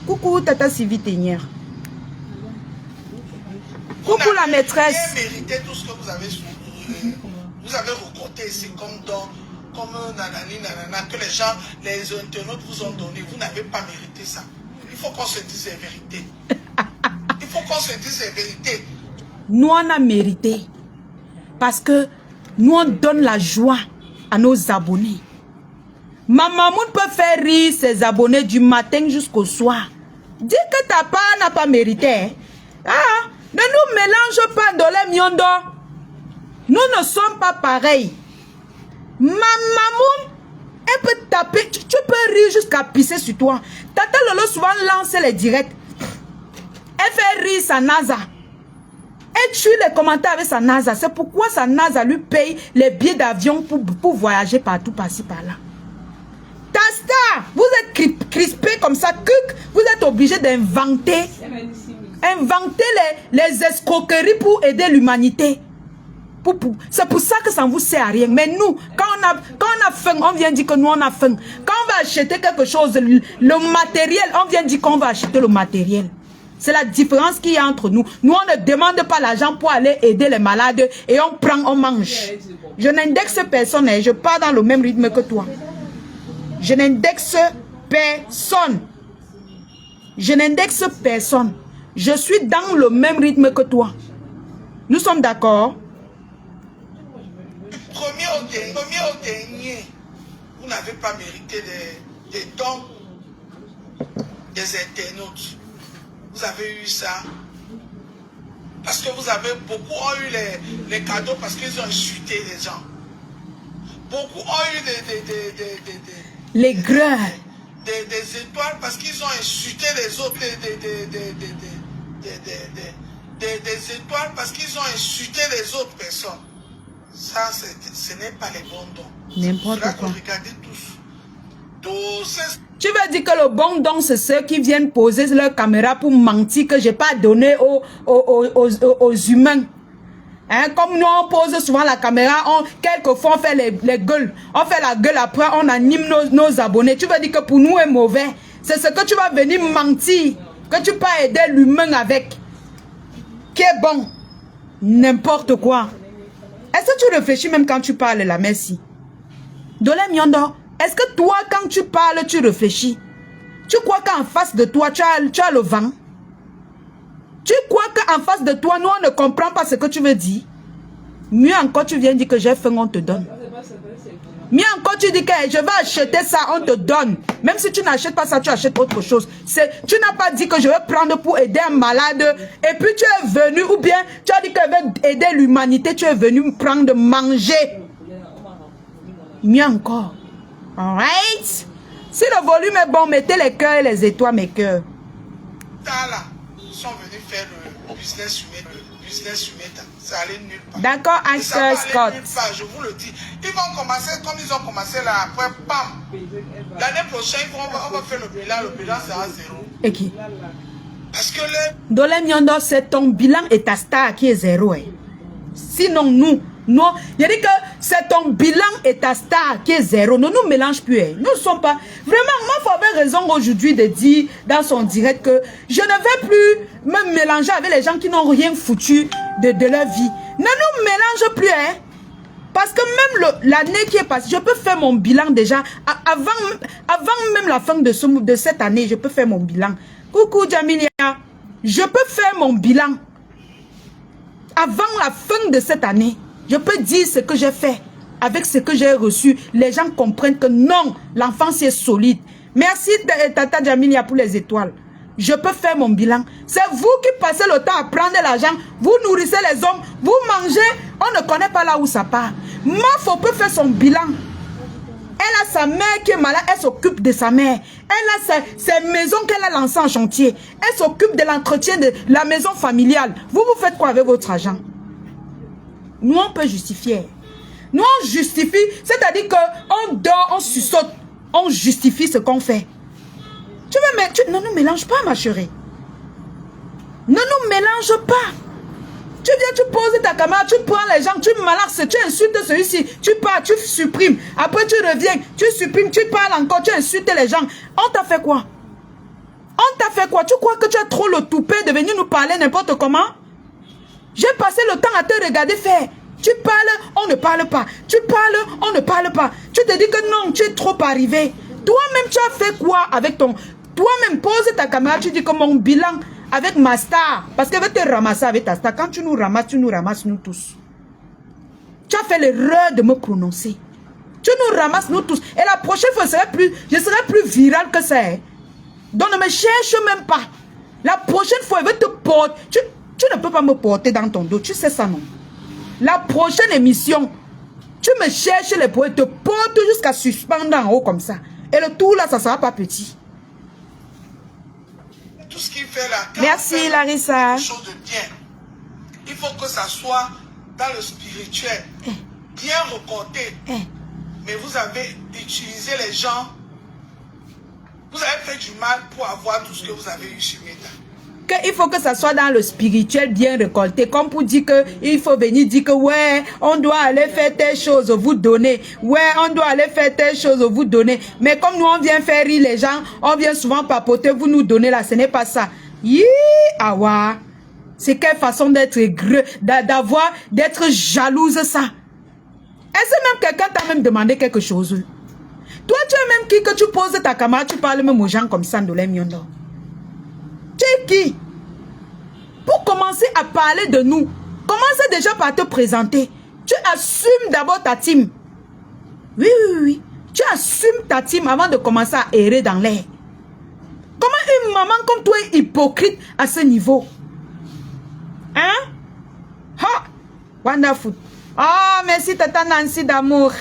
Coucou Tata Sylvie Ténière. Coucou la maîtresse. Vous avez mérité tout ce que vous avez vous avez recorté ici comme don, comme nanani nanana, que les gens, les internautes vous ont donné. Vous n'avez pas mérité ça. Il faut qu'on se dise la vérité. Il faut qu'on se dise la vérité. Nous on a mérité. Parce que nous on donne la joie à nos abonnés. Ma maman peut faire rire ses abonnés du matin jusqu'au soir. Dis que ta part n'a pas mérité. Hein? Ah, ne nous mélange pas dans les miondo. Nous ne sommes pas pareils. Ma maman, elle peut taper. Tu peux rire jusqu'à pisser sur toi. Tata Lolo souvent lance les directs. Elle fait rire sa NASA. Elle tue les commentaires avec sa NASA. C'est pourquoi sa NASA lui paye les billets d'avion pour voyager partout, par-ci, par-là. Tasta, vous êtes crispé comme ça. Vous êtes obligé d'inventer. Inventer les escroqueries pour aider l'humanité. C'est pour ça que ça ne vous sert à rien. Mais nous, quand on a faim, on vient dire que nous on a faim. Quand on va acheter quelque chose, le matériel, on vient dire qu'on va acheter le matériel. C'est la différence qu'il y a entre nous. Nous, on ne demande pas l'argent pour aller aider les malades et on prend, on mange. Je n'indexe personne et je pars dans le même rythme que toi. Je n'indexe personne. Je n'indexe personne. Je suis dans le même rythme que toi. Nous sommes d'accord? Premier au dernier, vous n'avez pas mérité des dons des internautes. Vous avez eu ça parce que beaucoup ont eu les cadeaux parce qu'ils ont insulté les gens. Beaucoup ont eu les greurs. Des étoiles parce qu'ils ont insulté les autres. Des étoiles parce qu'ils ont insulté les autres personnes. Ça, ce n'est pas les bons dons. N'importe quoi. Regardez tous. Tu veux dire que le bon don, c'est ceux qui viennent poser leur caméra pour mentir que je n'ai pas donné aux humains. Hein, comme nous, on pose souvent la caméra, quelquefois on fait les gueules. On fait la gueule, après on anime nos abonnés. Tu veux dire que pour nous, est mauvais. C'est ce que tu vas venir mentir. Que tu peux aider l'humain avec. Qui est bon. N'importe quoi. Est-ce que tu réfléchis même quand tu parles, la merci? Dolé Miondo, est-ce que toi, quand tu parles, tu réfléchis? Tu crois qu'en face de toi, tu as le vent? Tu crois qu'en face de toi, nous, on ne comprend pas ce que tu veux dire? Mieux encore, tu viens dire que j'ai faim, on te donne. Mieux encore, tu dis que je vais acheter ça, on te donne. Même si tu n'achètes pas ça, tu achètes autre chose. Tu n'as pas dit que je vais prendre pour aider un malade. Et puis tu es venu, ou bien tu as dit que je vais aider l'humanité, tu es venu me prendre manger. Mieux encore. Alright? Si le volume est bon, mettez les cœurs et les étoiles, mes cœurs. Là, ils sont venus faire le business humain. Ça allait nulle part. D'accord, Asher Scott. Je vous le dis. Ils vont commencer comme ils ont commencé là. Après, bam. L'année prochaine, on va faire le bilan sera zéro. Et qui? Parce que Dolé Miondo, c'est ton bilan et ta star qui est zéro. Hein. Sinon, nous, il dit que c'est ton bilan et ta star qui est zéro. Ne nous mélange plus. Hein. Nous ne sommes pas... Vraiment, moi, avait raison aujourd'hui de dire dans son direct que je ne vais plus me mélanger avec les gens qui n'ont rien foutu de leur vie. Ne nous mélange plus. Hein. Parce que même l'année qui est passée, je peux faire mon bilan déjà. Avant même la fin de cette année, je peux faire mon bilan. Coucou Jamilia. Je peux faire mon bilan. Avant la fin de cette année, je peux dire ce que j'ai fait. Avec ce que j'ai reçu, les gens comprennent que non, l'enfance est solide. Merci Tata Jamilia pour les étoiles. Je peux faire mon bilan. C'est vous qui passez le temps à prendre l'argent. Vous nourrissez les hommes. Vous mangez. On ne connaît pas là où ça part. Mafo peut faire son bilan. Elle a sa mère qui est malade. Elle s'occupe de sa mère. Elle a ses maisons qu'elle a lancées en chantier. Elle s'occupe de l'entretien de la maison familiale. Vous faites quoi avec votre argent? Nous, on peut justifier. Nous, on justifie. C'est-à-dire qu'on dort, on suçote. On justifie ce qu'on fait. Ne nous mélange pas, ma chérie. Ne nous mélange pas. Tu viens, tu poses ta caméra, tu prends les gens, tu malaxes, tu insultes celui-ci, tu pars, tu supprimes. Après, tu reviens, tu supprimes, tu parles encore, tu insultes les gens. On t'a fait quoi? On t'a fait quoi? Tu crois que tu as trop le toupet de venir nous parler n'importe comment? J'ai passé le temps à te regarder faire. Tu parles, on ne parle pas. Tu parles, on ne parle pas. Tu te dis que non, tu es trop arrivé. Toi-même, tu as fait quoi avec ton... Toi-même, pose ta caméra, tu dis que mon bilan avec ma star. Parce qu'elle veut te ramasser avec ta star. Quand tu nous ramasses nous tous. Tu as fait l'erreur de me prononcer. Tu nous ramasses nous tous. Et la prochaine fois, je serai plus viral que ça. Donc ne me cherche même pas. La prochaine fois, elle veut te porter. Tu ne peux pas me porter dans ton dos. Tu sais ça, non? La prochaine émission, tu me cherches les poètes, te porte jusqu'à suspendre en haut comme ça. Et le tout là, ça ne sera pas petit. Tout ce qu'il fait là, merci Larissa. Quelque chose de bien. Il faut que ça soit dans le spirituel, bien reporté. Mais vous avez utilisé les gens. Vous avez fait du mal pour avoir tout ce que vous avez eu sur Meta. Il faut que ça soit dans le spirituel bien récolté, comme pour dire que il faut venir dire que ouais, on doit aller faire telle chose, vous donner. Ouais, on doit aller faire telle chose, vous donner. Mais comme nous, on vient faire rire les gens, on vient souvent papoter, vous nous donnez là, ce n'est pas ça. Awa. C'est quelle façon d'être d'être jalouse ça. Est-ce que même quelqu'un t'a même demandé quelque chose? Toi, tu es même qui que tu poses ta caméra, tu parles même aux gens comme ça, Ndolé Miondo. Tu es qui? Pour commencer à parler de nous, commence déjà par te présenter. Tu assumes d'abord ta team. Oui. Tu assumes ta team avant de commencer à errer dans l'air. Comment une maman comme toi est hypocrite à ce niveau? Hein? Ha! Wonderful. Oh, merci Tata Nancy d'amour.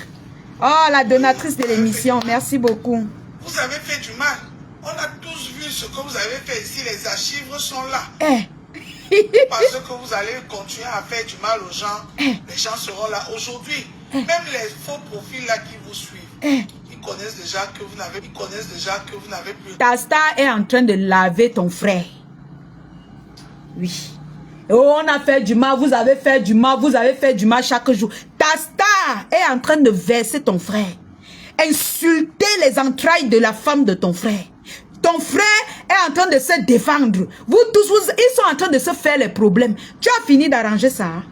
Oh, la donatrice de l'émission. Merci beaucoup. Vous avez fait du mal. On a tous vu ce que vous avez fait ici. Les archives sont là. Parce que vous allez continuer à faire du mal aux gens. Les gens seront là aujourd'hui. Même les faux profils là qui vous suivent. Ils connaissent déjà que vous n'avez plus. Ta star est en train de laver ton frère. Oui. Oh, on a fait du mal, vous avez fait du mal, vous avez fait du mal chaque jour. Ta star est en train de verser ton frère. Insulter les entrailles de la femme de ton frère. Ton frère est en train de se défendre. Vous tous, ils sont en train de se faire les problèmes. Tu as fini d'arranger ça. Hein?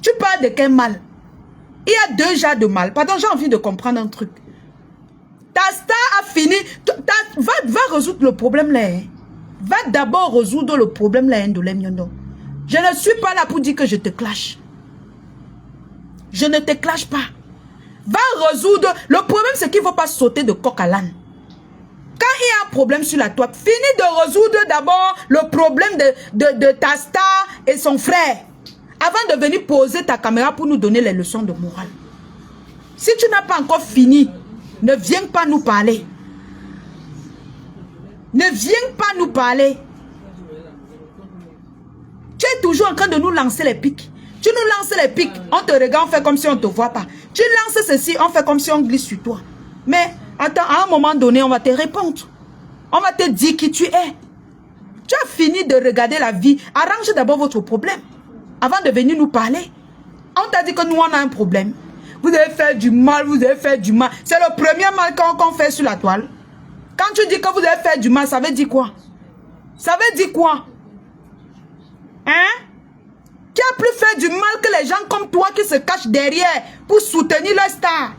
Tu parles de quel mal? Il y a deux genres de mal. Pardon, j'ai envie de comprendre un truc. Ta star a fini. Va résoudre le problème là. Hein? Va d'abord résoudre le problème là. Je ne suis pas là pour dire que je te clash. Je ne te clash pas. Va résoudre. Le problème, c'est qu'il ne faut pas sauter de coq à l'âne. Quand il y a un problème sur la toile, finis de résoudre d'abord le problème de ta star et son frère. Avant de venir poser ta caméra pour nous donner les leçons de morale. Si tu n'as pas encore fini, ne viens pas nous parler. Ne viens pas nous parler. Tu es toujours en train de nous lancer les pics. Tu nous lances les pics, on te regarde, on fait comme si on ne te voit pas. Tu lances ceci, on fait comme si on glisse sur toi. Mais attends, à un moment donné, on va te répondre. On va te dire qui tu es. Tu as fini de regarder la vie. Arrange d'abord votre problème. Avant de venir nous parler. On t'a dit que nous, on a un problème. Vous avez fait du mal, vous avez fait du mal. C'est le premier mal qu'on fait sur la toile. Quand tu dis que vous avez fait du mal, ça veut dire quoi? Ça veut dire quoi? Hein? Qui a plus fait du mal que les gens comme toi qui se cachent derrière pour soutenir leur star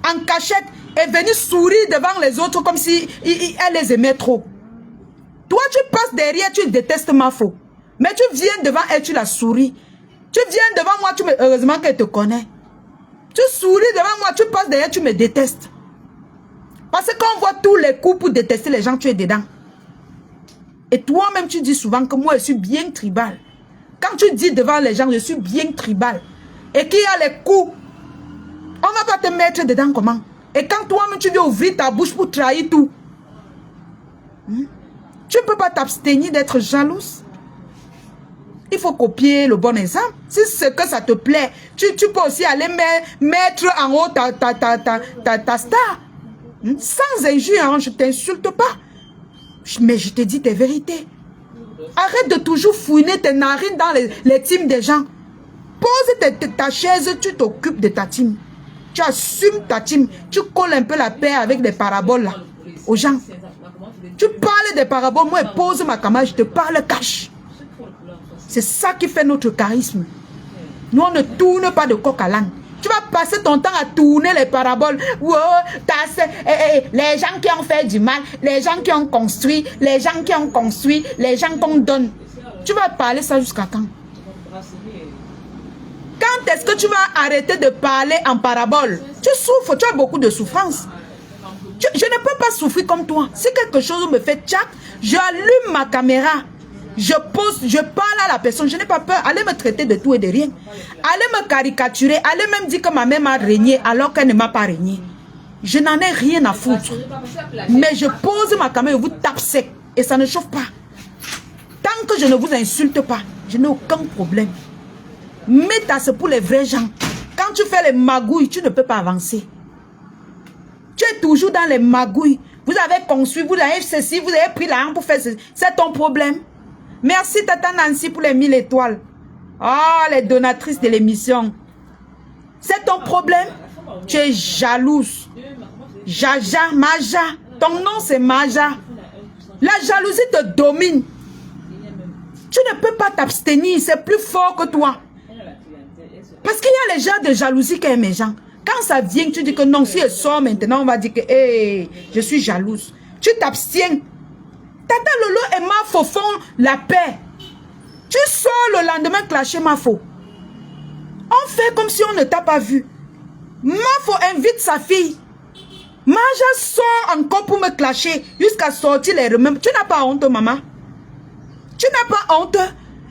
en cachette et venir sourire devant les autres comme si elle les aimait trop. Toi, tu passes derrière, tu détestes ma faute. Mais tu viens devant elle, tu la souris. Tu viens devant moi, heureusement qu'elle te connaît. Tu souris devant moi, tu passes derrière, tu me détestes. Parce que quand on voit tous les coups pour détester les gens, tu es dedans. Et toi-même, tu dis souvent que moi, je suis bien tribal. Quand tu dis devant les gens, je suis bien tribal. Et qu'il y a les coups, on ne va pas te mettre dedans comment? Et quand toi-même, tu viens ouvrir ta bouche pour trahir tout. Tu ne peux pas t'abstenir d'être jalouse. Il faut copier le bon exemple. Si c'est que ça te plaît, tu peux aussi aller mettre en haut ta star. Sans injure, hein, je ne t'insulte pas. Mais je te dis tes vérités. Arrête de toujours fouiner tes narines dans les teams des gens. Pose ta chaise, tu t'occupes de ta team. Tu assumes ta team. Tu colles un peu la paix avec des paraboles là, aux gens. Tu parles des paraboles, moi, pose ma caméra, je te parle cash. C'est ça qui fait notre charisme. Nous, on ne tourne pas de coq à l'âne. Tu vas passer ton temps à tourner les paraboles. Oh, les gens qui ont fait du mal, les gens qui ont construit, les gens qui ont construit, les gens qu'on donne. Tu vas parler ça jusqu'à quand? Quand est-ce que tu vas arrêter de parler en parabole? Tu souffres, tu as beaucoup de souffrance. Je ne peux pas souffrir comme toi. Si quelque chose me fait tchac, je allume ma caméra. Je pose, je parle à la personne, je n'ai pas peur. Allez me traiter de tout et de rien. Allez me caricaturer, allez même dire que ma mère m'a régné alors qu'elle ne m'a pas régné. Je n'en ai rien à foutre. Mais je pose ma caméra et vous tape sec. Et ça ne chauffe pas. Tant que je ne vous insulte pas, je n'ai aucun problème. Mais c'est pour les vrais gens. Quand tu fais les magouilles, tu ne peux pas avancer. Tu es toujours dans les magouilles. Vous avez construit, vous avez ceci, vous avez pris l'argent pour faire ceci. C'est ton problème. Merci Tata Nancy pour les 1000 étoiles. Oh, les donatrices de l'émission. C'est ton problème. Tu es jalouse. Jaja, Maja. Ton nom c'est Maja. La jalousie te domine. Tu ne peux pas t'abstenir. C'est plus fort que toi. Parce qu'il y a les gens de jalousie qui aiment les gens. Quand ça vient, tu dis que non, si elle sort maintenant, on va dire que hey, je suis jalouse. Tu t'abstiens. Tata Lolo et Mafo font la paix. Tu sors le lendemain clasher Mafo. On fait comme si on ne t'a pas vu. Mafo invite sa fille. Maja sort encore pour me clasher jusqu'à sortir les remèdes. Tu n'as pas honte, maman? Tu n'as pas honte?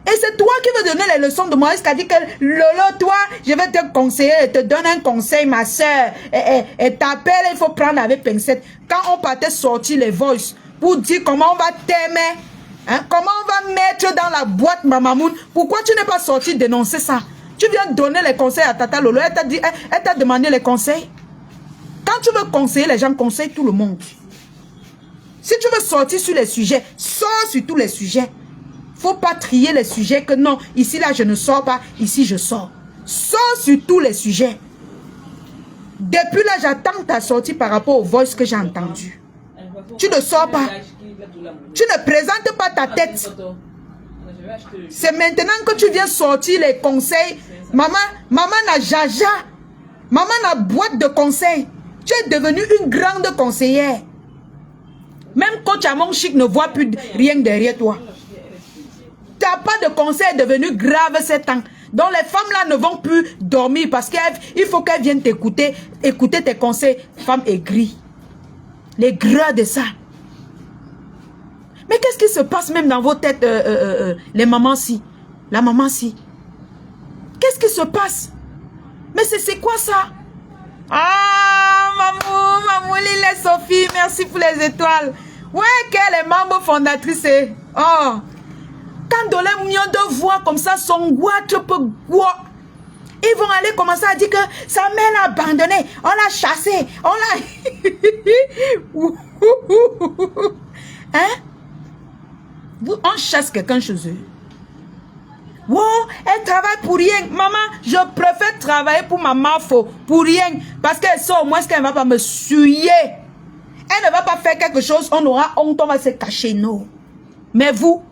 Et c'est toi qui veux donner les leçons de Moïse qui a dit que Lolo, toi, je vais te conseiller, je te donne un conseil, ma soeur. Et t'appelle, il faut prendre avec pincette. Quand on partait sortir les voices pour dire comment on va t'aimer, hein, comment on va mettre dans la boîte Mamamoun, pourquoi tu n'es pas sorti dénoncer ça? Tu viens donner les conseils à Tata Lolo, elle t'a demandé les conseils. Quand tu veux conseiller les gens, conseille tout le monde. Si tu veux sortir sur les sujets, sors sur tous les sujets. Faut pas trier les sujets que non, ici là je ne sors pas, ici je sors. Sors sur tous les sujets. Depuis là j'attends ta sortie par rapport aux voices que j'ai entendues. Tu ne sors pas. Tu ne présentes pas ta tête. C'est maintenant que tu viens sortir les conseils. Maman n'a jaja. Maman n'a boîte de conseils. Tu es devenue une grande conseillère. Même coach à mon chic ne voit plus rien derrière toi. Tu n'as pas de conseil devenu grave ces temps. Donc les femmes là ne vont plus dormir parce qu'il faut qu'elles viennent t'écouter, écouter tes conseils. Femmes aigries. Les gras de ça. Mais qu'est-ce qui se passe même dans vos têtes, les mamans-ci? La maman-ci. Qu'est-ce qui se passe? Mais c'est quoi ça? Ah, Mamou, Lille et Sophie, merci pour les étoiles. Ouais, quelle est membre fondatrice. Oh. Quand Dolem Mion de voix comme ça, son guatre peut quoi? Ils vont aller commencer à dire que sa mère l'a abandonné, on l'a chassé, on l'a... Hein? On chasse quelqu'un chez eux. Wow, elle travaille pour rien. Maman, je préfère travailler pour ma mafo, pour rien. Parce qu'elle sait au moins qu'elle ne va pas me suyer. Elle ne va pas faire quelque chose, on aura honte, on va se cacher, non. Mais vous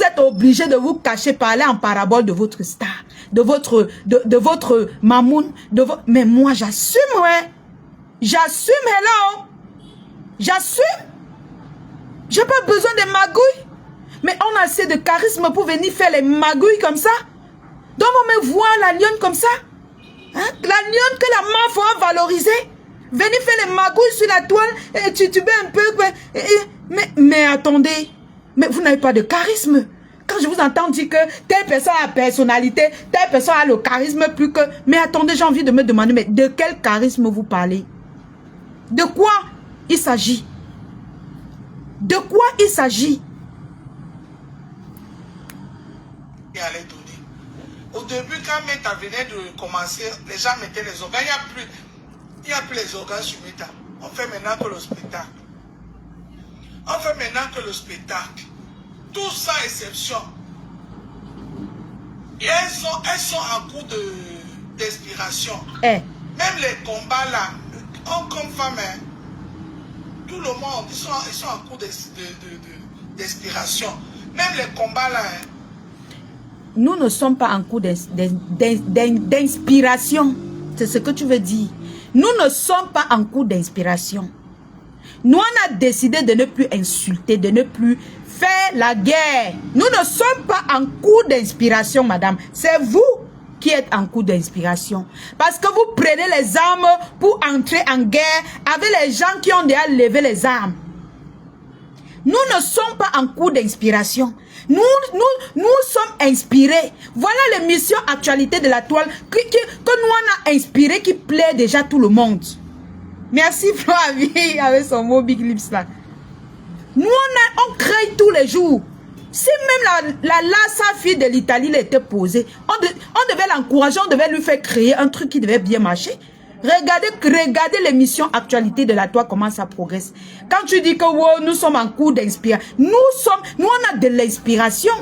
êtes obligé de vous cacher, parler en parabole de votre star, de votre mamoun, mais moi j'assume, ouais. J'assume, hello. J'assume. J'ai pas besoin de magouilles. Mais on a assez de charisme pour venir faire les magouilles comme ça. Donc on me voit la lionne comme ça. Hein? La lionne que la mafia a valorisée. Venez faire les magouilles sur la toile et tituber un peu. Mais attendez. Mais vous n'avez pas de charisme. Quand je vous entends dire que telle personne a la personnalité, telle personne a le charisme plus que... Mais attendez, j'ai envie de me demander, mais de quel charisme vous parlez? De quoi il s'agit? De quoi il s'agit? Allait donner. Au début, quand Meta venait de commencer, les gens mettaient les organes. Il n'y a plus les organes sur Meta. On fait maintenant que le spectacle. On fait maintenant que le spectacle. Tout sans exception. Et elles sont en cours d'inspiration. Même les combats là, comme femme, hein, Tout le monde, ils sont en cours d'inspiration. Même les combats là. Hein. Nous ne sommes pas en cours d'inspiration. C'est ce que tu veux dire. Nous ne sommes pas en cours d'inspiration. Nous, on a décidé de ne plus insulter, de ne plus faire la guerre. Nous ne sommes pas en cours d'inspiration, madame. C'est vous qui êtes en cours d'inspiration. Parce que vous prenez les armes pour entrer en guerre avec les gens qui ont déjà levé les armes. Nous ne sommes pas en cours d'inspiration. Nous sommes inspirés. Voilà l'émission Actualité de la Toile que nous on a inspiré, qui plaît déjà tout le monde. Merci Flavie avec son mot Big Lips là. Nous on crée tous les jours. Si même la Lassa fille de l'Italie était posée, on devait l'encourager, on devait lui faire créer un truc qui devait bien marcher. Regardez l'émission Actualité de la Toile, comment ça progresse. Quand tu dis que wow, nous sommes en cours d'inspiration, nous on a de l'inspiration.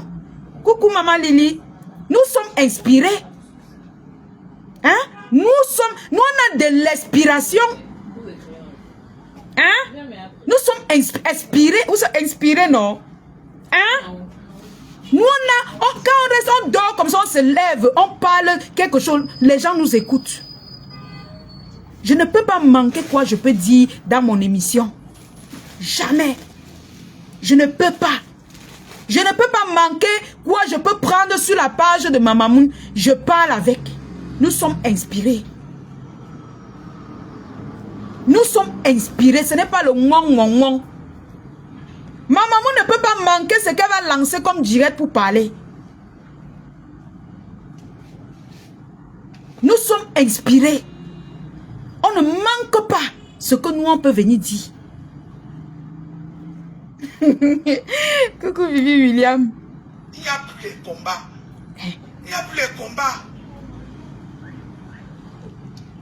Coucou maman Lily, nous sommes inspirés. Hein? Nous on a de l'inspiration. Hein? Nous sommes inspirés. Vous êtes inspirés, non? Hein? Nous quand on reste, on dort comme ça, on se lève, on parle quelque chose, les gens nous écoutent. Je ne peux pas manquer quoi je peux dire dans mon émission. Jamais. Je ne peux pas. Je ne peux pas manquer quoi je peux prendre sur la page de Mamamoun. Je parle avec. Nous sommes inspirés. Nous sommes inspirés. Ce n'est pas le Mamamoun ne peut pas manquer ce qu'elle va lancer comme direct pour parler. Nous sommes inspirés. On ne manque pas ce que nous on peut venir dire. Coucou Vivi William. Il n'y a plus les combats. Il n'y a plus les combats.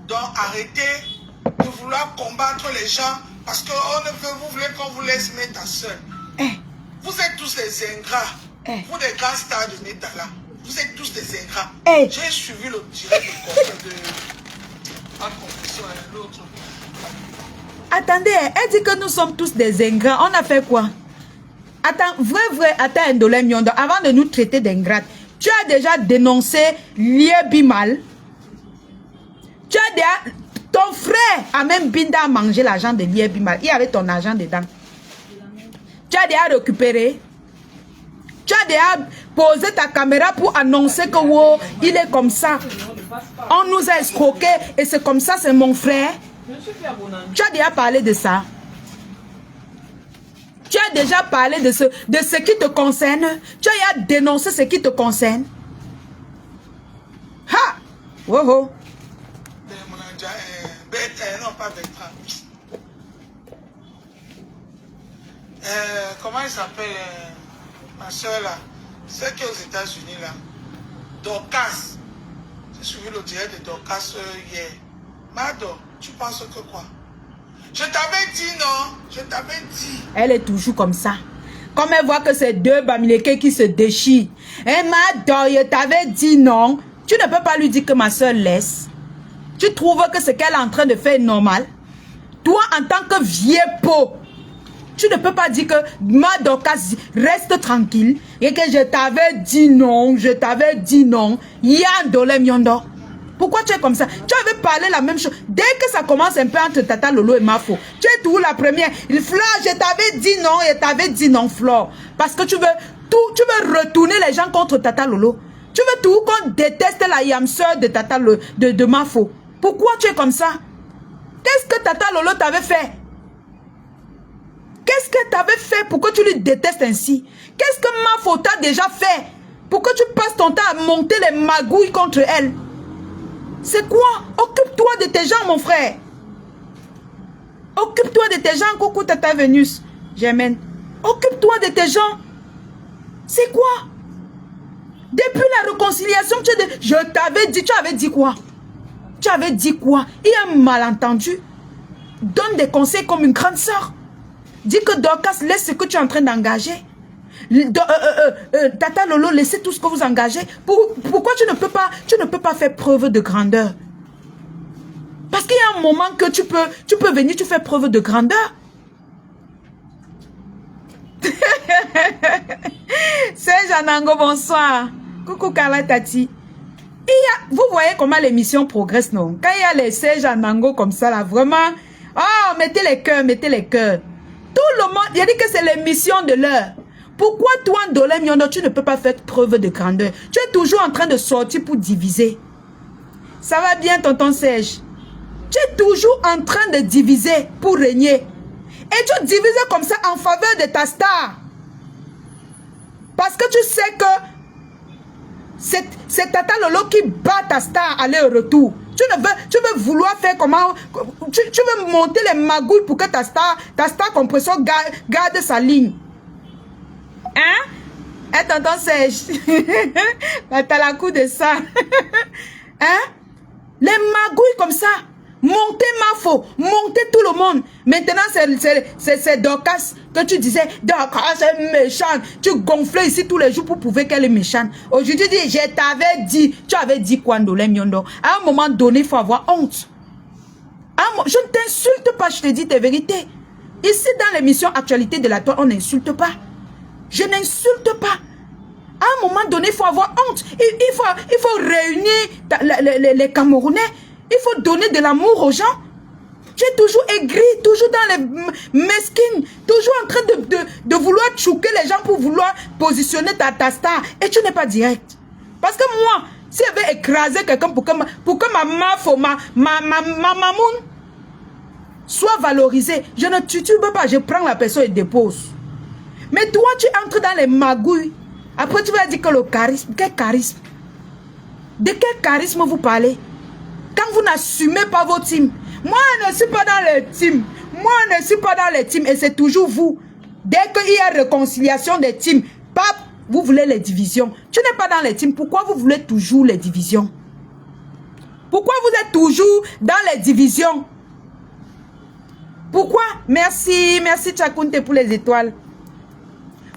Donc arrêtez de vouloir combattre les gens parce que vous voulez qu'on vous laisse mettre à seul. Vous êtes tous des ingrats. Vous des grands stars de métal là. Vous êtes tous des ingrats. J'ai suivi le direct de l'autre. Attendez, elle dit que nous sommes tous des ingrats. On a fait quoi? Attends, attends, Indolé Miondo, avant de nous traiter d'ingrats, tu as déjà dénoncé Liebimal. Tu as déjà, ton frère a même Binda mangé l'argent de Liebimal. Il y avait ton argent dedans. Tu as déjà récupéré. Tu as déjà posé ta caméra pour annoncer que wow, il est comme ça. On nous a escroqués et c'est comme ça, c'est mon frère. Tu as déjà parlé de ça. Tu as déjà parlé de ce qui te concerne. Tu as déjà dénoncé ce qui te concerne. Ha! Oh oh. Non, pas Bertrand. Comment il s'appelle ma soeur là? C'est qui est aux États-Unis là? Dorcas. J'ai suivi le direct de Dorcas hier. Mado, tu penses que quoi? Je t'avais dit non. Je t'avais dit. Elle est toujours comme ça. Comme elle voit que c'est deux Bamileke qui se déchirent. Eh Mado, je t'avais dit non. Tu ne peux pas lui dire que ma soeur laisse. Tu trouves que ce qu'elle est en train de faire est normal? Toi, en tant que vieille peau, tu ne peux pas dire que Dorcas reste tranquille et que je t'avais dit non, je t'avais dit non. Yandolem Yondo. Pourquoi tu es comme ça? Tu avais parlé la même chose. Dès que ça commence un peu entre Tata Lolo et Mafo, tu es toujours la première. Flore, je t'avais dit non, je t'avais dit non, Flore. Parce que tu veux retourner les gens contre Tata Lolo. Tu veux tout qu'on déteste la yamseur de Tata de Mafo. Pourquoi tu es comme ça? Qu'est-ce que Tata Lolo t'avait fait? Qu'est-ce que tu avais fait pour que tu lui détestes ainsi? Qu'est-ce que Mafo t'a déjà fait pour que tu passes ton temps à monter les magouilles contre elle? C'est quoi? Occupe-toi de tes gens, mon frère. Occupe-toi de tes gens, coucou Tata Vénus. J'aime. Occupe-toi de tes gens. C'est quoi? Depuis la réconciliation, je t'avais dit, tu avais dit quoi? Tu avais dit quoi? Il y a un malentendu. Donne des conseils comme une grande sœur. Dis que Dorcas, laisse ce que tu es en train d'engager. Tata Lolo, laissez tout ce que vous engagez. Pourquoi tu ne peux pas faire preuve de grandeur? Parce qu'il y a un moment que tu peux venir, tu fais preuve de grandeur. Serge Anango, bonsoir. Coucou Carla Tati. Vous voyez comment l'émission progresse, non? Quand il y a les Serge Anango comme ça, là, vraiment... Oh, mettez les cœurs, mettez les cœurs. Tout le monde, il a dit que c'est l'émission de l'heure. Pourquoi toi, Ndolem Yondo, tu ne peux pas faire preuve de grandeur? Tu es toujours en train de sortir pour diviser. Ça va bien, tonton Serge? Tu es toujours en train de diviser pour régner. Et tu divises comme ça en faveur de ta star. Parce que tu sais que c'est Tata Lolo qui bat ta star aller-retour. Tu veux vouloir faire comment? Tu veux monter les magouilles pour que ta star compression garde sa ligne. Hein? Et tonton Serge. T'as la coup de ça. Hein? Les magouilles comme ça. Montez Mafo, montez tout le monde. Maintenant, c'est Dorcas que tu disais, Dorcas est méchante. Tu gonflais ici tous les jours pour prouver qu'elle est méchante. Aujourd'hui, tu dis, je t'avais dit. Tu avais dit quoi, Ndolem Yondo? À un moment donné, il faut avoir honte. Je ne t'insulte pas, je te dis tes vérités. Ici, dans l'émission Actualité de la Toile, on n'insulte pas. Je n'insulte pas. À un moment donné, il faut avoir honte. Il faut réunir les Camerounais. Il faut donner de l'amour aux gens. Tu es toujours aigri, toujours dans les mesquines, toujours en train de vouloir chouquer les gens pour vouloir positionner ta star. Et tu n'es pas direct. Parce que moi, si j'avais écrasé quelqu'un pour que ma mamoun soit valorisée, je ne titube pas, je prends la personne et dépose. Mais toi, tu entres dans les magouilles. Après, tu vas dire que le charisme, quel charisme? De quel charisme vous parlez? Quand vous n'assumez pas vos teams. Moi, je ne suis pas dans les teams. Moi, je ne suis pas dans les teams. Et c'est toujours vous. Dès qu'il y a réconciliation des teams, pap, vous voulez les divisions. Tu n'es pas dans les teams. Pourquoi vous voulez toujours les divisions? Pourquoi vous êtes toujours dans les divisions? Pourquoi? Merci Tchakounte pour les étoiles.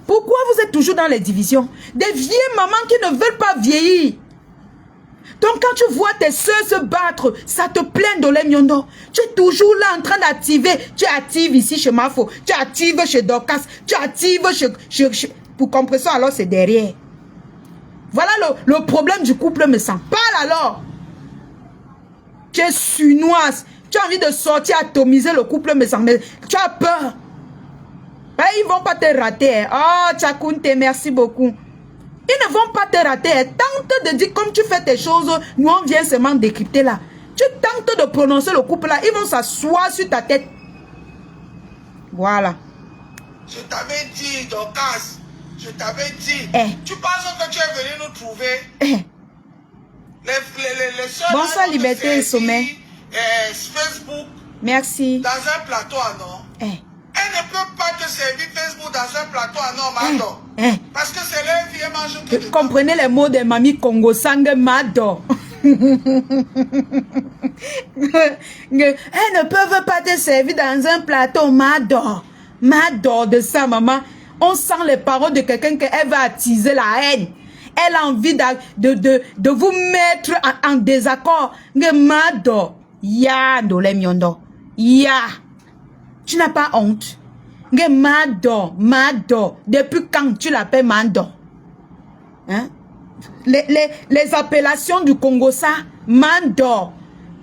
Pourquoi vous êtes toujours dans les divisions? Des vieilles mamans qui ne veulent pas vieillir. Donc quand tu vois tes soeurs se battre, ça te plaint Ndolem Yondo. Tu es toujours là en train d'activer. Tu actives ici chez Mafo, tu actives chez Dorcas, tu actives chez pour compression, alors c'est derrière. Voilà le problème du couple me sent. Parle alors. Tu es suinoise. Tu as envie de sortir, atomiser le couple me sent. Mais tu as peur. Ben, ils ne vont pas te rater. Oh, Tchakounte, merci beaucoup. Ils ne vont pas te rater. Tente de dire comme tu fais tes choses, nous on vient seulement décrypter là. Tu tentes de prononcer le couple là, ils vont s'asseoir sur ta tête. Voilà. Je t'avais dit, Dorcas, je t'avais dit. Tu penses que tu es venu nous trouver? Les soeurs bonsoir Liberté et Sommet. Facebook. Merci. Dans un plateau, non? Elle ne peut pas te servir Facebook dans un plateau à Normando. Parce que c'est leur vie, elle mange tout. Comprenez les mots des mamies Congo Sang Mado. Elles ne peuvent pas te servir dans un plateau Mado. Mado de ça, maman. On sent les paroles de quelqu'un qu'elle va attiser la haine. Elle a envie de vous mettre en désaccord. Mado. Ya, Ndolem Yondo. Ya. Tu n'as pas honte. Mado. Depuis quand tu l'appelles Mado? Hein? Les appellations du Congo, ça, Mado.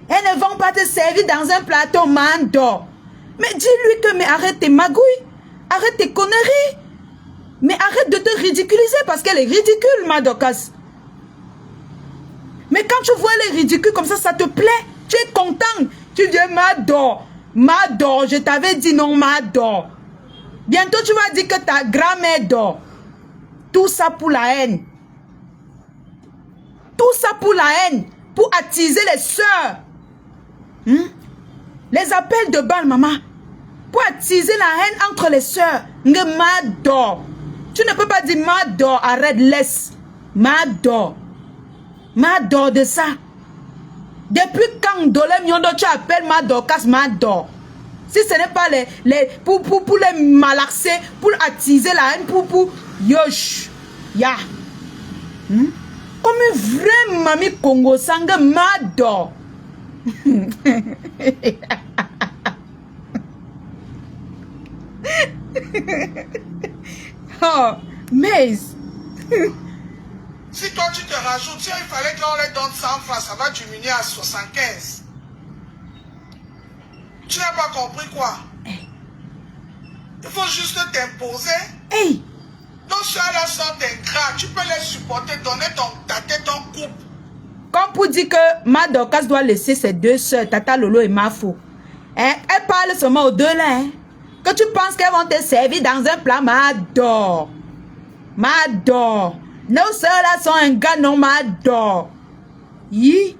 Elles ne vont pas te servir dans un plateau Mado. Mais dis-lui que, mais arrête tes magouilles. Arrête tes conneries. Mais arrête de te ridiculiser parce qu'elle est ridicule, Madocas. Mais quand tu vois elle est ridicule comme ça te plaît. Tu es content. Tu dis Mado. Mado, je t'avais dit non, Mado. Bientôt, tu vas dire que ta grand-mère dort. Tout ça pour la haine. Tout ça pour la haine. Pour attiser les sœurs. Les appels de balle, maman. Pour attiser la haine entre les sœurs. Mado. Tu ne peux pas dire Mado, arrête, laisse. Mado. Mado de ça. Depuis quand Ndolem Yondo tu appelles Madocas Mado? Si ce n'est pas pour les malaxer, pour attiser la haine, pour yosh, ya. Comme une vraie mamie Congo Sang Mado. Oh, mais... Si toi tu te rajoutes, si il fallait qu'on les donne 100 francs, ça va diminuer à 75. Tu n'as pas compris quoi? Il faut juste t'imposer. Hey! Non, ceux-là sont ingrats. Tu peux les supporter, donner ta tête en coupe. Comme pour dire que ma Dorcas doit laisser ses deux soeurs, Tata Lolo et Mafo. Hein? Elle parle seulement aux deux là. Hein? Que tu penses qu'elles vont te servir dans un plat, m'adore. M'adore. Nos soeurs là sont un gars, non, m'adore. Yi.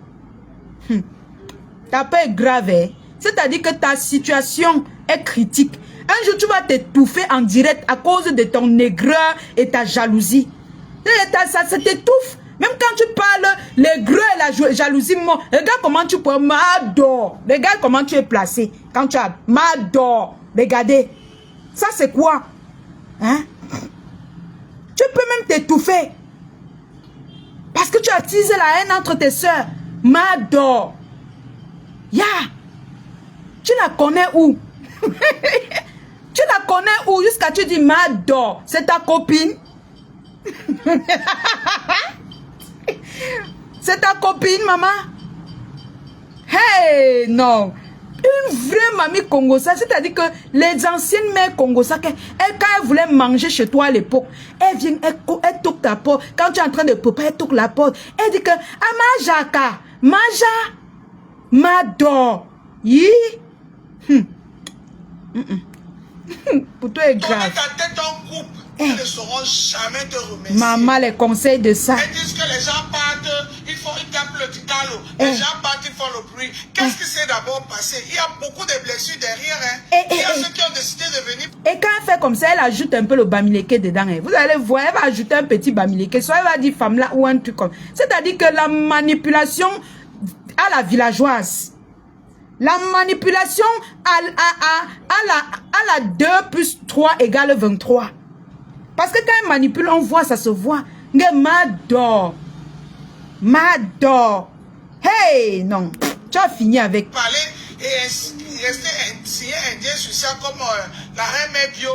Ta peur est grave. Hein? C'est-à-dire que ta situation est critique. Un jour, tu vas t'étouffer en direct à cause de ton aigreur et ta jalousie. Ça t'étouffe. Même quand tu parles, l'aigreur et la jalousie, regarde comment tu peux m'adore. Regarde comment tu es placé. Quand tu as m'adore. Regardez. Ça, c'est quoi? Hein? Tu peux même t'étouffer. Parce que tu attises la haine entre tes soeurs. M'adore. Ya. Tu la connais où? Tu la connais où jusqu'à tu dis m'adore? C'est ta copine? C'est ta copine, maman? Hey, non. Une vraie mamie congosa, c'est-à-dire que les anciennes mères congosa, quand elles voulaient manger chez toi à l'époque, elle vient, elle toque ta porte. Quand tu es en train de préparer, elle toque la porte. Elle dit que, ah, Majaka, Maja, m'adore. Yi. Pour toi, est grave. Donner ta tête en coupe. Elles ne sauront jamais te remercier. Maman, les conseils de ça. Elles disent que les gens partent, ils tapent le ticalo. Les gens partent, ils font le bruit. Qu'est-ce qui s'est d'abord passé? Il y a beaucoup de blessures derrière. Hein. Il y a ceux qui ont décidé de venir. Et quand elle fait comme ça, elle ajoute un peu le bamileke dedans. Hein. Vous allez voir, elle va ajouter un petit bamileke. Soit elle va dire femme là ou un truc comme. C'est-à-dire que la manipulation à la villageoise. La manipulation à la 2 plus 3 égale 23. Parce que quand elle manipule, on voit, ça se voit. M'adore. M'adore. Hey, non. Tu as fini avec. Parler et rester signé indien sur ça comme la reine Mère Bio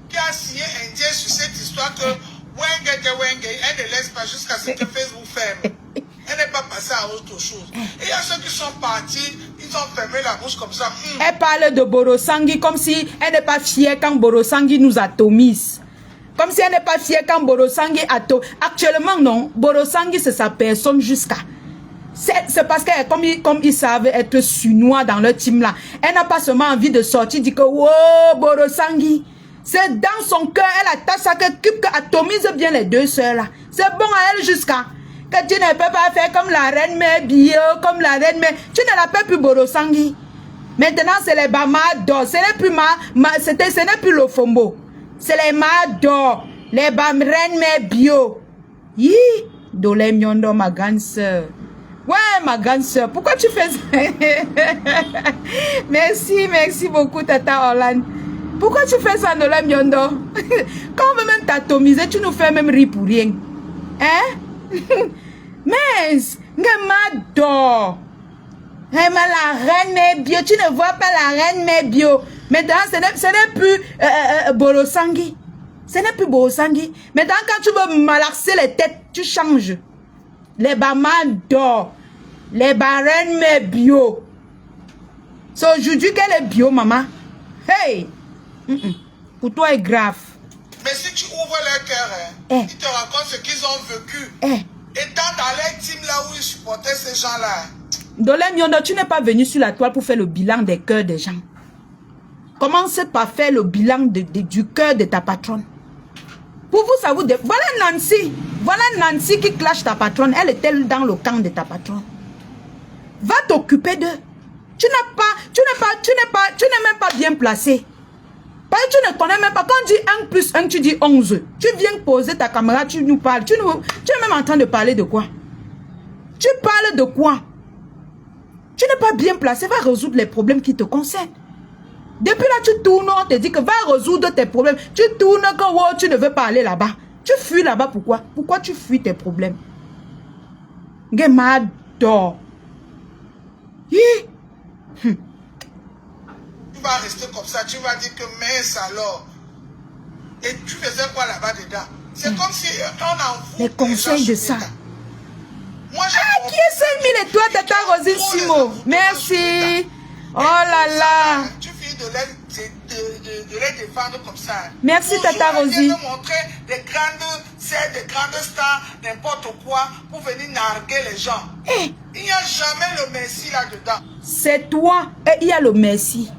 qui a signé indien sur cette histoire que Wenge, elle ne laisse pas jusqu'à ce que Facebook ferme. Elle n'est pas passée à autre chose. Et il y a ceux qui sont partis, ils ont fermé la bouche comme ça. Elle parle de Borosangui comme si elle n'est pas fière quand Borosangui nous atomise. Comme si elle n'est pas fière quand Borosangui atomise. Actuellement, non. Borosangui, c'est sa personne jusqu'à. C'est parce que comme ils savent être suinois dans leur team là, elle n'a pas seulement envie de sortir, dit que wow, Borosangui. C'est dans son cœur, elle attache ça, que atomise bien les deux sœurs là. C'est bon à elle jusqu'à. Que tu ne peux pas faire comme la reine Mère Bio, comme la reine Mère. Tu ne l'appelles plus Borosangui. Maintenant, c'est les Bamado. Ce n'est plus ce n'est plus le Fombo. C'est les Mado. Les reine Mère Bio. Yi, Dolé Miondo, ma grande soeur. Ouais, ma grande soeur. Pourquoi tu fais ça? Merci beaucoup, Tata Orlane. Pourquoi tu fais ça, Dolé Miondo? Quand on veut même t'atomiser, tu nous fais même rire pour rien. Hein? Mais, m'adore. Mais la reine Mère Bio, tu ne vois pas la reine Mère Bio. Maintenant, ce n'est plus Borosangui. Ce n'est plus Borosangui. Maintenant, quand tu veux malaxer les têtes, tu changes. Les Bamado, les reine Mère Bio. C'est aujourd'hui qu'elle est bio, maman. Hey! Pour toi, est grave. Mais si tu ouvres leur cœur, ils te racontent ce qu'ils ont vécu. Étant dans leur team là où ils supportaient ces gens-là. Dolé Miondo, tu n'es pas venu sur la toile pour faire le bilan des cœurs des gens. Commence par faire le bilan du cœur de ta patronne. Pour vous, ça vous... Voilà Nancy. Voilà Nancy qui clash ta patronne. Elle est dans le camp de ta patronne. Va t'occuper d'eux. Tu n'es même pas bien placé. Parce que tu ne connais même pas. Quand on dit 1 plus 1, tu dis 11. Tu viens poser ta caméra, tu nous parles. Tu es même en train de parler de quoi? Tu parles de quoi? Tu n'es pas bien placé. Va résoudre les problèmes qui te concernent. Depuis là, tu tournes, on te dit que va résoudre tes problèmes. Tu tournes que oh, tu ne veux pas aller là-bas. Tu fuis là-bas, pourquoi? Pourquoi tu fuis tes problèmes? M'adore. Tu vas rester comme ça, tu vas dire que mince alors. Et tu faisais quoi là-bas dedans. C'est comme si on envoie les conseils de ça. Moi, qui est 5000 et toi, Tata Rosine Simo? Merci. Oh là là. Tu finis de les défendre comme ça. Merci, Tata Rosie. De montrer des grandes stars, n'importe quoi, pour venir narguer les gens. Hey. Il n'y a jamais le merci là-dedans. C'est toi et il y a le merci.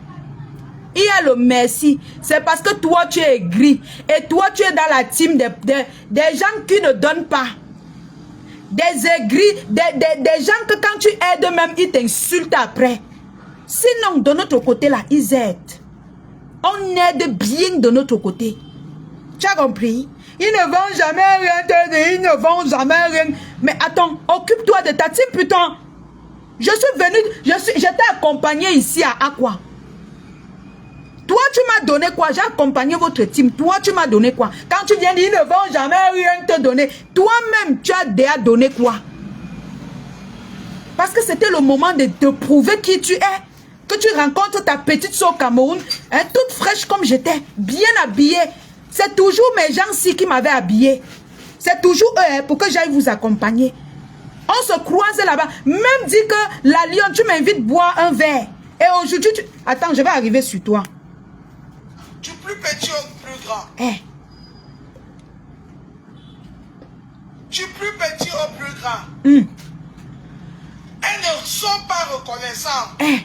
Il y a le merci. C'est parce que toi, tu es aigri. Et toi, tu es dans la team des gens qui ne donnent pas. Des aigris, des gens que quand tu aides même, ils t'insultent après. Sinon, de notre côté, là, ils aident. On aide bien de notre côté. Tu as compris? Ils ne vont jamais rien t'aider. Ils ne vont jamais rien. Mais attends, occupe-toi de ta team, putain. Je suis venu, j'étais accompagné ici à quoi? Toi, tu m'as donné quoi? J'ai accompagné votre team. Toi, tu m'as donné quoi? Quand tu viens dire, ils ne vont jamais rien te donner. Toi-même, tu as déjà donné quoi? Parce que c'était le moment de te prouver qui tu es. Que tu rencontres ta petite soeur au Cameroun, hein, toute fraîche comme j'étais, bien habillée. C'est toujours mes gens-ci qui m'avaient habillée. C'est toujours eux, hein, pour que j'aille vous accompagner. On se croise là-bas. Même dit que la Lyon, tu m'invites boire un verre. Et aujourd'hui, tu... Attends, je vais arriver sur toi. Du plus petit au plus grand. Eh. Du plus petit au plus grand. Mm. Elles ne sont pas reconnaissantes. Eh.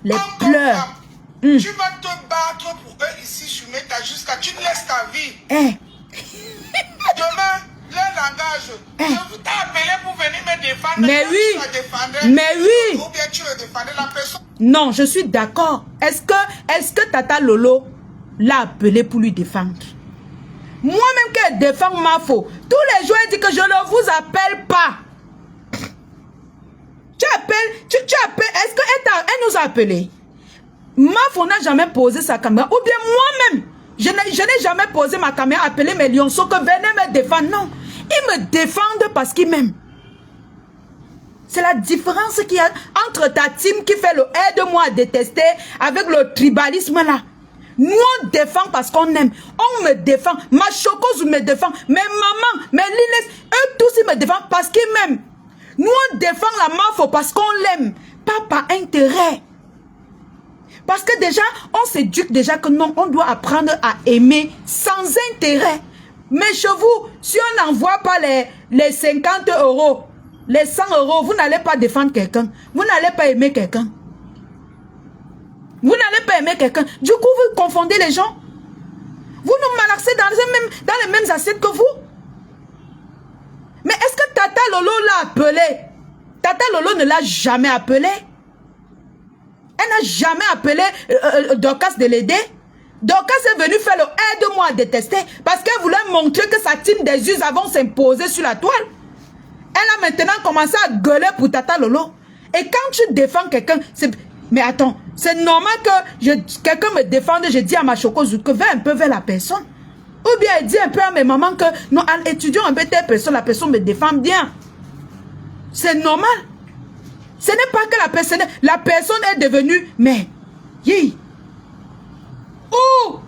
Les Comme pleurs. femme, tu vas te battre pour eux ici sur Meta jusqu'à tu laisses ta vie. Eh. Demain, leur langage. Je t'ai appelé pour venir me défendre. Mais Quand oui. tu le défendais, Mais oui. Ou bien tu le défendais la personne. Non, je suis d'accord. Est-ce que Tata Lolo l'a appelé pour lui défendre? Moi-même qu'elle défend Mafo, tous les jours elle dit que je ne vous appelle pas. Tu appelles, est-ce qu'elle nous a appelé? Mafo n'a jamais posé sa caméra, ou bien moi-même, je n'ai jamais posé ma caméra, appelé mes lionceaux que venez me défendre. Non, ils me défendent parce qu'ils m'aiment. C'est la différence qu'il y a entre ta team qui fait le aide-moi à détester avec le tribalisme là. Nous on défend parce qu'on aime. On me défend. Ma Chocose me défend. Mes mamans, mes Linex, eux tous ils me défendent parce qu'ils m'aiment. Nous on défend la Mafo parce qu'on l'aime. Pas par intérêt. Parce que déjà, on s'éduque déjà que non, on doit apprendre à aimer sans intérêt. Mais chez vous, si on n'envoie pas les 50 €, les 100 €, vous n'allez pas défendre quelqu'un. Vous n'allez pas aimer quelqu'un. Vous n'allez pas aimer quelqu'un. Du coup, vous confondez les gens. Vous nous malaxez dans les mêmes assiettes que vous. Mais est-ce que Tata Lolo l'a appelé? Tata Lolo ne l'a jamais appelé. Elle n'a jamais appelé Dorcas de l'aider. Dorcas est venue faire le aide-moi à détester parce qu'elle voulait montrer que sa team des us vont s'imposer sur la toile. Elle a maintenant commencé à gueuler pour Tata Lolo. Et quand tu défends quelqu'un, c'est... Mais attends, c'est normal que quelqu'un me défende, je dis à ma Chocose que va un peu vers la personne. Ou bien elle dit un peu à mes mamans que non, en étudiant un peu telle personne, la personne me défend bien. C'est normal. Ce n'est pas que la personne est devenue, mais, yeah. Oh,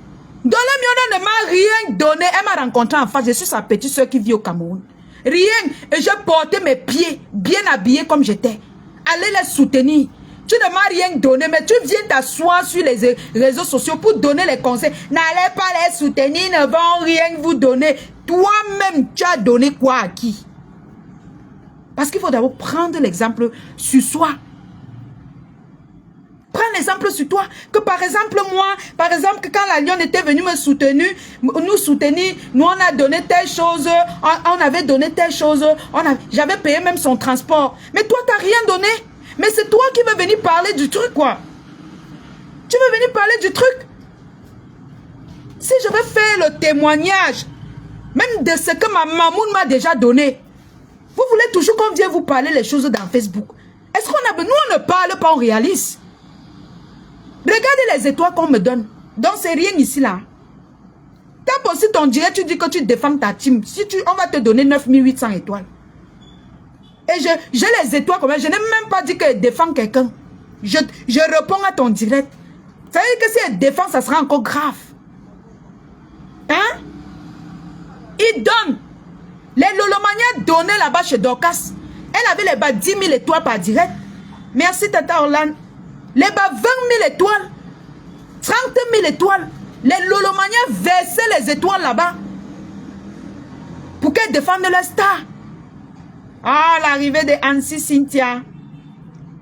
Dolé Miona ne m'a rien donné. Elle m'a rencontré en face. Je suis sa petite soeur qui vit au Cameroun. Rien. Et je portais mes pieds bien habillés comme j'étais. Allez les soutenir. Tu ne m'as rien donné, mais tu viens t'asseoir sur les réseaux sociaux pour donner les conseils. N'allez pas les soutenir, ils ne vont rien vous donner. Toi-même, tu as donné quoi à qui? Parce qu'il faut d'abord prendre l'exemple sur soi. Prends l'exemple sur toi. Que par exemple, moi, par exemple, quand la Lyon était venue nous soutenir, nous on a donné telle chose, on avait donné telle chose, j'avais payé même son transport. Mais toi, tu n'as rien donné. Mais c'est toi qui veux venir parler du truc, quoi. Tu veux venir parler du truc. Si je veux faire le témoignage, même de ce que ma maman m'a déjà donné, vous voulez toujours qu'on vienne vous parler les choses dans Facebook. Est-ce qu'on a... Nous, on ne parle pas, on réalise. Regardez les étoiles qu'on me donne. Donc, c'est rien ici, là. Tape aussi ton direct, tu dis que tu défends ta team. On va te donner 9800 étoiles. Et j'ai les étoiles comme ça. Je n'ai même pas dit qu'elle défend quelqu'un. Je réponds à ton direct. Ça veut dire que si elle défend, ça sera encore grave. Hein? Il donne. Les Lolomania donnaient là-bas chez Dorcas. Elle avait les bas 10 000 étoiles par direct. Merci Tata Orlane. Les bas 20 000 étoiles. 30 000 étoiles. Les Lolomania versaient les étoiles là-bas. Pour qu'elles défendent leur star. Ah, l'arrivée de Annecy Cynthia.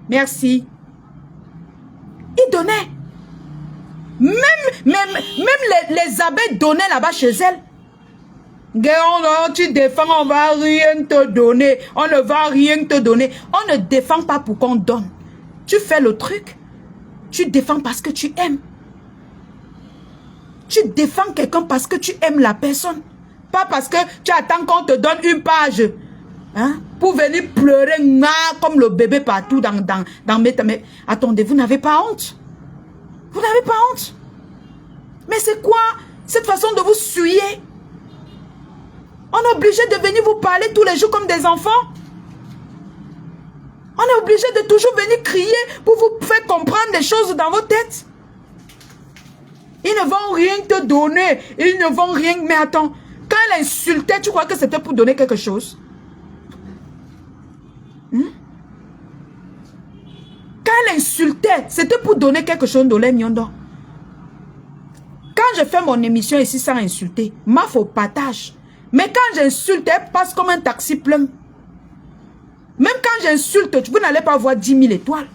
Merci. Ils donnaient. Même les abeilles donnaient là-bas chez elles. Tu défends, on ne va rien te donner. On ne va rien te donner. On ne défend pas pour qu'on donne. Tu fais le truc. Tu défends parce que tu aimes. Tu défends quelqu'un parce que tu aimes la personne. Pas parce que tu attends qu'on te donne une page. Hein, pour venir pleurer comme le bébé partout dans mes... Attendez, vous n'avez pas honte? Vous n'avez pas honte? Mais c'est quoi cette façon de vous suyer? On est obligé de venir vous parler tous les jours comme des enfants. On est obligé de toujours venir crier pour vous faire comprendre des choses dans vos têtes. Ils ne vont rien te donner. Ils ne vont rien... Mais attends, quand elle insultait, tu crois que c'était pour donner quelque chose? Quand elle insultait, c'était pour donner quelque chose d'Olé Miondo. Quand je fais mon émission ici sans insulter, ma faut partage. Mais quand j'insulte, elle passe comme un taxi plein. Même quand j'insulte, vous n'allez pas voir 10 000 étoiles.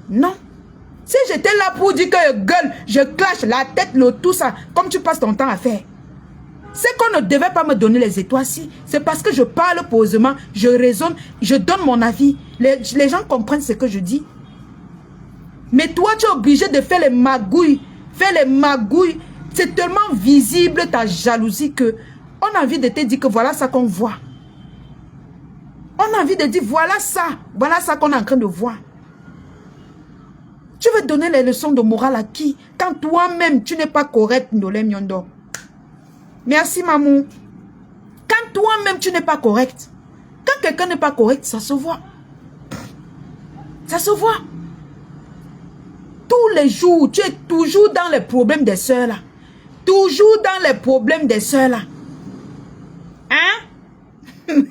Non. Si j'étais là pour dire que je gueule, je clash la tête, le tout ça, comme tu passes ton temps à faire. C'est qu'on ne devait pas me donner les étoiles si. C'est parce que je parle posément, je raisonne, je donne mon avis. Les gens comprennent ce que je dis. Mais toi, tu es obligé de faire les magouilles. Faire les magouilles. C'est tellement visible ta jalousie que on a envie de te dire que voilà ça qu'on voit. On a envie de dire voilà ça qu'on est en train de voir. Tu veux donner les leçons de morale à qui? Quand toi-même, tu n'es pas correct, Ndolé Miondo. Merci, maman. Quand toi-même, tu n'es pas correct. Quand quelqu'un n'est pas correct, ça se voit. Ça se voit. Tous les jours, tu es toujours dans les problèmes des soeurs là. Toujours dans les problèmes des soeurs là. Hein?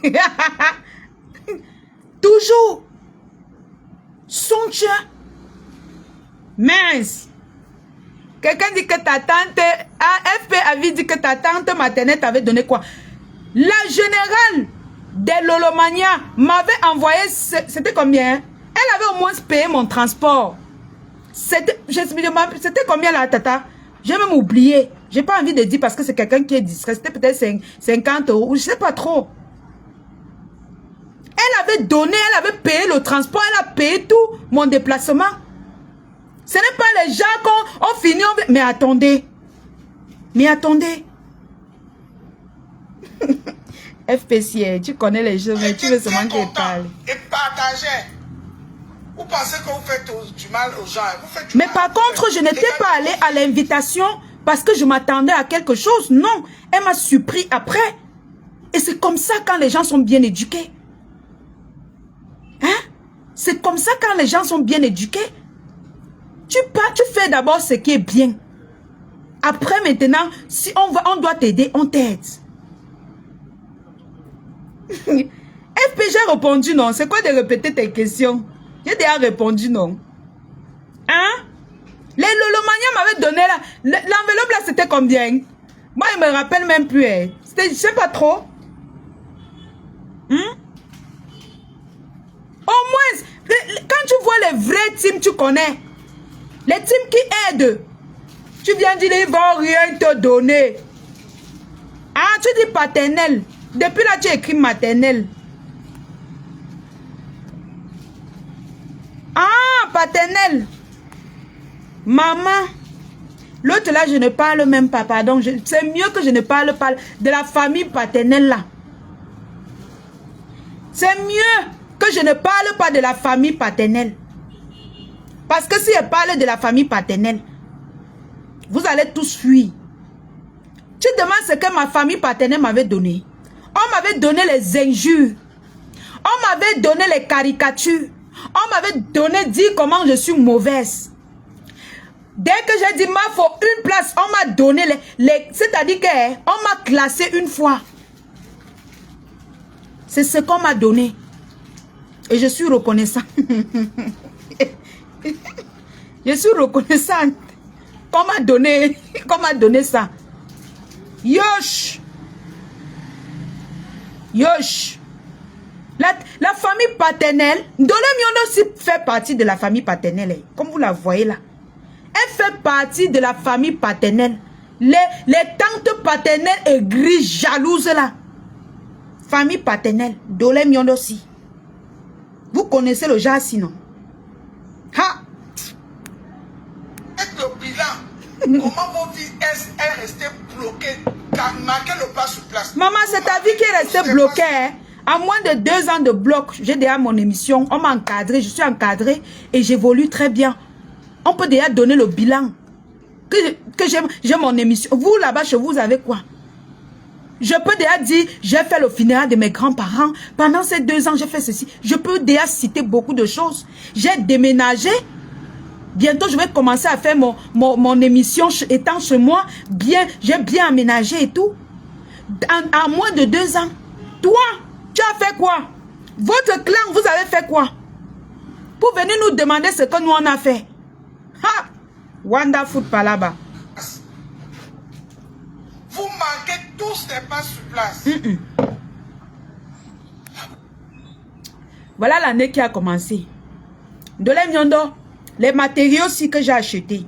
Toujours. Sontien. Mince. Quelqu'un dit que ta tante, AFP avait dit que ta tante maternelle t'avait donné quoi? La générale des Lolomania m'avait envoyé, c'était combien? Elle avait au moins payé mon transport. C'était combien la tata? J'ai même oublié. J'ai pas envie de dire parce que c'est quelqu'un qui est discret. C'était peut-être 50 €, ou je sais pas trop. Elle avait donné, elle avait payé le transport, elle a payé tout, mon déplacement. Ce n'est pas les gens qu'on finit. Mais attendez. Mais attendez. FPC, tu connais les choses, mais tu veux seulement qu'ils parlent. Et partagez. Vous pensez que vous faites du mal aux gens. Vous faites du mais mal, par contre, je n'étais pas allée à l'invitation parce que je m'attendais à quelque chose. Non, elle m'a surpris après. Et c'est comme ça quand les gens sont bien éduqués. Hein? C'est comme ça quand les gens sont bien éduqués. Tu fais d'abord ce qui est bien. Après, maintenant, si on doit t'aider, on t'aide. FP, j'ai répondu non. C'est quoi de répéter tes questions? J'ai déjà répondu non. Hein? Les Lolomania m'avaient donné là. L'enveloppe là, c'était combien? Moi, il me rappelle même plus. Hein. C'était, je sais pas trop. Hein? Au moins, quand tu vois les vrais teams, tu connais. Les teams qui aident. Tu viens dire, ils vont rien te donner. Ah, tu dis paternel. Depuis là, tu écris maternel. Ah, paternel. Maman. L'autre là, je ne parle même pas, pardon. C'est mieux que je ne parle pas de la famille paternelle là. C'est mieux que je ne parle pas de la famille paternelle. Parce que si je parle de la famille paternelle, vous allez tous fuir. Tu demandes ce que ma famille paternelle m'avait donné. On m'avait donné les injures. On m'avait donné les caricatures. On m'avait donné dire comment je suis mauvaise. Dès que j'ai dit, ma faut une place, on m'a donné les c'est-à-dire qu'on m'a classé une fois. C'est ce qu'on m'a donné. Et je suis reconnaissant. Je suis reconnaissante qu'on m'a donné ça. Yosh. Yosh. La famille paternelle, Ndolé Miondo aussi fait partie de la famille paternelle. Comme vous la voyez là. Elle fait partie de la famille paternelle. Les tantes paternelles aigries, jalouses là. Famille paternelle, Ndolé Miondo aussi. Vous connaissez le genre sinon. Ha! Avec le bilan, comment mon vie est restée bloquée, marqué le pas sur place. Maman, c'est ta vie qui est restée bloquée. Hein? À moins de 2 ans de bloc, j'ai déjà mon émission. On m'a encadré, je suis encadré et j'évolue très bien. On peut déjà donner le bilan. Que j'ai mon émission. Vous, là-bas, chez vous, avez quoi? Je peux déjà dire, j'ai fait le funérail de mes grands-parents. Pendant ces 2 ans, j'ai fait ceci. Je peux déjà citer beaucoup de choses. J'ai déménagé. Bientôt, je vais commencer à faire mon émission étant chez moi. J'ai bien aménagé et tout. En moins de 2 ans. Toi, tu as fait quoi? Votre clan, vous avez fait quoi? Pour venir nous demander ce que nous on a fait. Ha! Wonderful Palaba. Vous manquez tous les pas sur place. Voilà l'année qui a commencé. Ndolé Miondo, les matériaux aussi que j'ai achetés.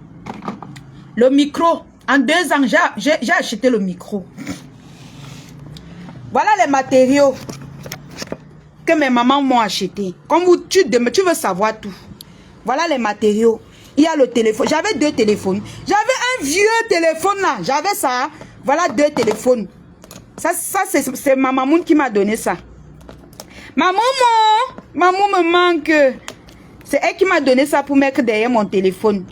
Le micro. En 2 ans, j'ai acheté le micro. Voilà les matériaux que mes mamans m'ont acheté. Comme tu veux savoir tout. Voilà les matériaux. Il y a le téléphone. J'avais 2 téléphones. J'avais un vieux téléphone là. J'avais ça. Voilà 2 téléphones. Ça c'est ma maman qui m'a donné ça. Maman me manque. C'est elle qui m'a donné ça pour mettre derrière mon téléphone.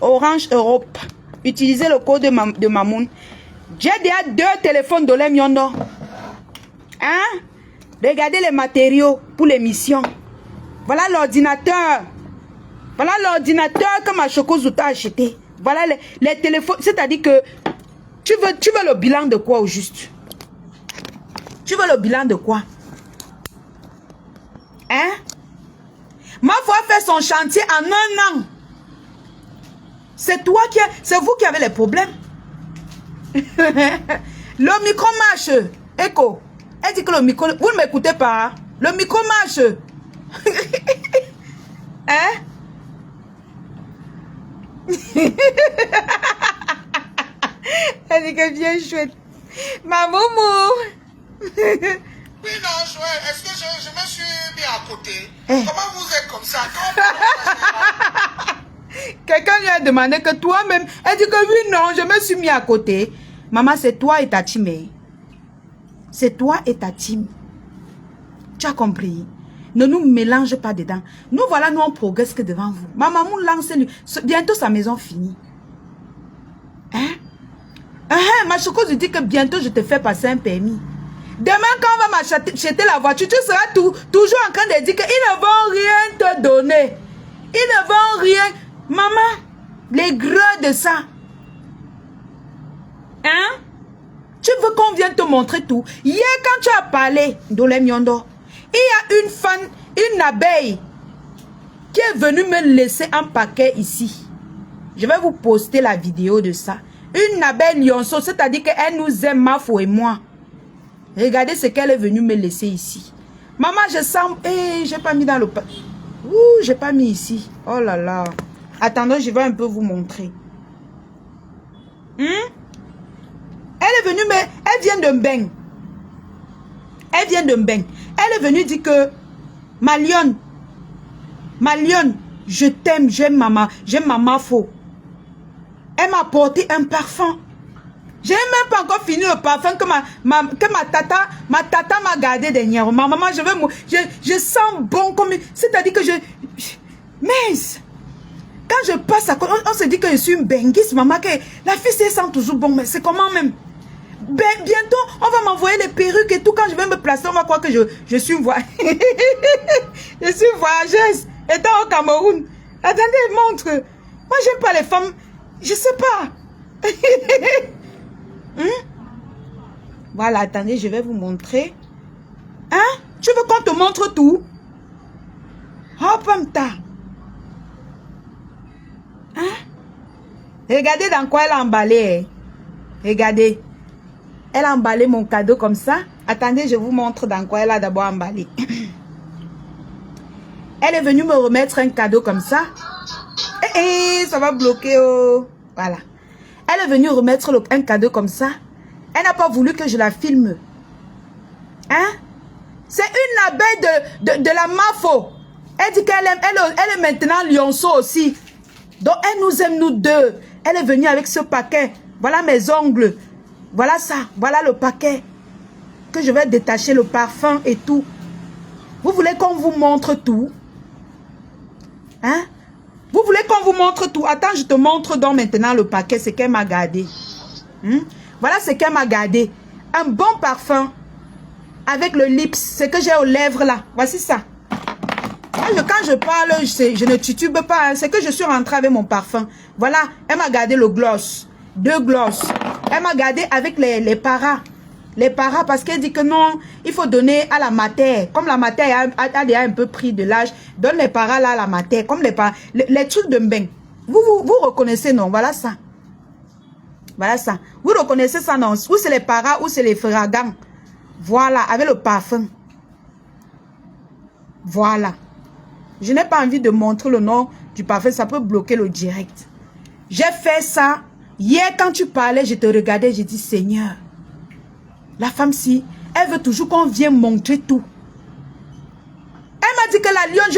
Orange Europe. Utilisez le code de Mamoun. J'ai déjà 2 téléphones de l'Emiondo. Hein? Regardez les matériaux pour l'émission. Voilà l'ordinateur. Voilà l'ordinateur que ma Chokozouta a acheté. Voilà les téléphones. C'est-à-dire que tu veux le bilan de quoi au juste? Tu veux le bilan de quoi? Hein? Ma foi fait son chantier en 1 an. C'est vous qui avez les problèmes. Le micro marche. Echo. Elle dit que le micro... Vous ne m'écoutez pas. Le micro marche. Hein? Elle dit que bien chouette. Ma moumou. Oui, non, est-ce que je me suis mis à côté? Comment vous êtes comme ça? Quelqu'un lui a demandé que toi-même... Elle dit que oui, non, je me suis mis à côté. Maman, c'est toi et ta team. C'est toi et ta team. Tu as compris? Ne nous mélange pas dedans. Nous, voilà, nous, on progresse que devant vous. Ma maman lance lui. Bientôt, sa maison finie. Hein? Ma chocolat dit que bientôt, je te fais passer un permis. Demain, quand on va m'acheter la voiture, tu seras toujours en train de dire qu'ils ne vont rien te donner. Ils ne vont rien. Maman, les gras de ça. Hein? Tu veux qu'on vienne te montrer tout? Hier, quand tu as parlé d'Olé Miondo, il y a une fan, une abeille, qui est venue me laisser un paquet ici. Je vais vous poster la vidéo de ça. Une abeille lionceau, c'est-à-dire qu'elle nous aime, Mafo et moi. Regardez ce qu'elle est venue me laisser ici. Maman, je sens... j'ai pas mis dans le... j'ai pas mis ici. Oh là là. Attendez, je vais un peu vous montrer. Elle est venue, mais elle vient de Mbeng. Elle vient de Mbeng. Elle est venue dire que ma lionne, je t'aime, j'aime maman faux. Elle m'a apporté un parfum. J'ai même pas encore fini le parfum que ma tata m'a gardé dernièrement. Maman, je sens bon comme... C'est-à-dire que mince. Quand je passe à côté, on se dit que je suis une benguiste, maman, que la fille se sent toujours bon, mais c'est comment même? Bientôt, on va m'envoyer les perruques et tout. Quand je vais me placer, on va croire que je suis une je suis voyageuse, étant au Cameroun. Attendez, montre. Moi, j'aime pas les femmes. Je sais pas. Voilà, attendez, je vais vous montrer. montre tout. Oh, Pamta. Hein? Regardez dans quoi elle a emballé. Regardez. Elle a emballé mon cadeau comme ça. Attendez, je vous montre dans quoi elle a d'abord emballé. Elle est venue me remettre un cadeau comme ça. Ça va bloquer. Oh. Voilà. Elle est venue remettre un cadeau comme ça. Elle n'a pas voulu que je la filme. Hein? C'est une abeille de la MAFO. Elle dit qu'elle est maintenant lionceau aussi. Donc elle nous aime nous deux. Elle est venue avec ce paquet. Voilà mes ongles. Voilà ça. Voilà le paquet. Que je vais détacher le parfum et tout. Vous voulez qu'on vous montre tout? Hein? Vous voulez qu'on vous montre tout? Attends, je te montre donc maintenant le paquet. C'est qu'elle m'a gardé. Voilà ce qu'elle m'a gardé. Un bon parfum. Avec le lips. Ce que j'ai aux lèvres là. Voici ça. Quand je parle, je ne titube pas. Hein. C'est que je suis rentrée avec mon parfum. Voilà. Elle m'a gardé le gloss. 2 gloss. Elle m'a gardé avec les paras. Les paras parce qu'elle dit que non, il faut donner à la mater. Comme la mater a déjà un peu pris de l'âge, donne les paras là à la mater. Comme les trucs de mbeng. Vous reconnaissez, non? Voilà ça. Voilà ça. Vous reconnaissez ça, non? Ou c'est les paras ou c'est les fragants. Voilà, avec le parfum. Voilà. Je n'ai pas envie de montrer le nom du parfum. Ça peut bloquer le direct. J'ai fait ça. Hier, quand tu parlais, je te regardais. J'ai dit, Seigneur, la femme-ci, elle veut toujours qu'on vienne montrer tout. Elle m'a dit que la lionne,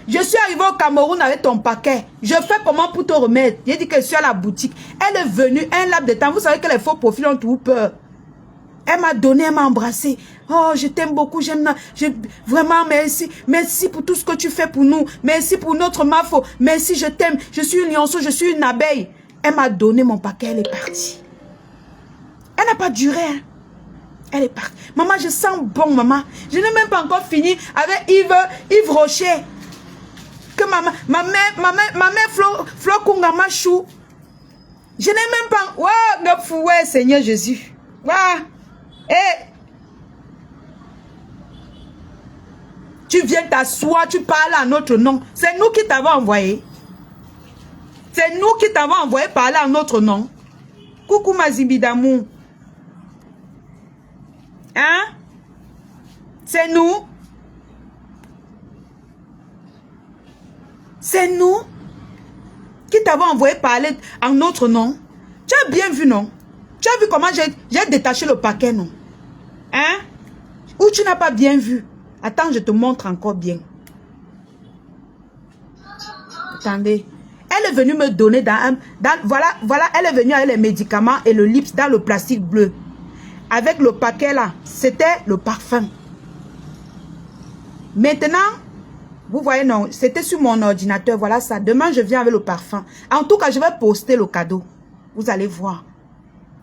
je suis arrivée au Cameroun avec ton paquet. Je fais comment pour te remettre? J'ai dit que je suis à la boutique. Elle est venue un laps de temps. Vous savez que les faux profils ont tout peur. Elle m'a donné, elle m'a embrassé. Oh, je t'aime beaucoup, vraiment, merci. Merci pour tout ce que tu fais pour nous. Merci pour notre MAFO. Merci, je t'aime. Je suis une lionceau, je suis une abeille. Elle m'a donné mon paquet, elle est partie. Elle n'a pas duré, hein. Elle est partie. Maman, je sens bon, maman. Je n'ai même pas encore fini avec Yves Rocher. Que ma mère Flo Kungama chou. Je n'ai même pas... Ouais, Seigneur Jésus. Ouais. Tu viens t'asseoir, tu parles à notre nom. C'est nous qui t'avons envoyé. C'est nous qui t'avons envoyé parler à notre nom. Coucou Mazibi d'amour. Hein? C'est nous. C'est nous qui t'avons envoyé parler en notre nom. Tu as bien vu, non? Tu as vu comment j'ai détaché le paquet, non? Hein? Ou tu n'as pas bien vu? Attends, je te montre encore bien. Attendez. Elle est venue me donner voilà, elle est venue avec les médicaments et le lips dans le plastique bleu. Avec le paquet là, c'était le parfum. Maintenant, vous voyez, non, c'était sur mon ordinateur, voilà ça. Demain, je viens avec le parfum. En tout cas, je vais poster le cadeau. Vous allez voir.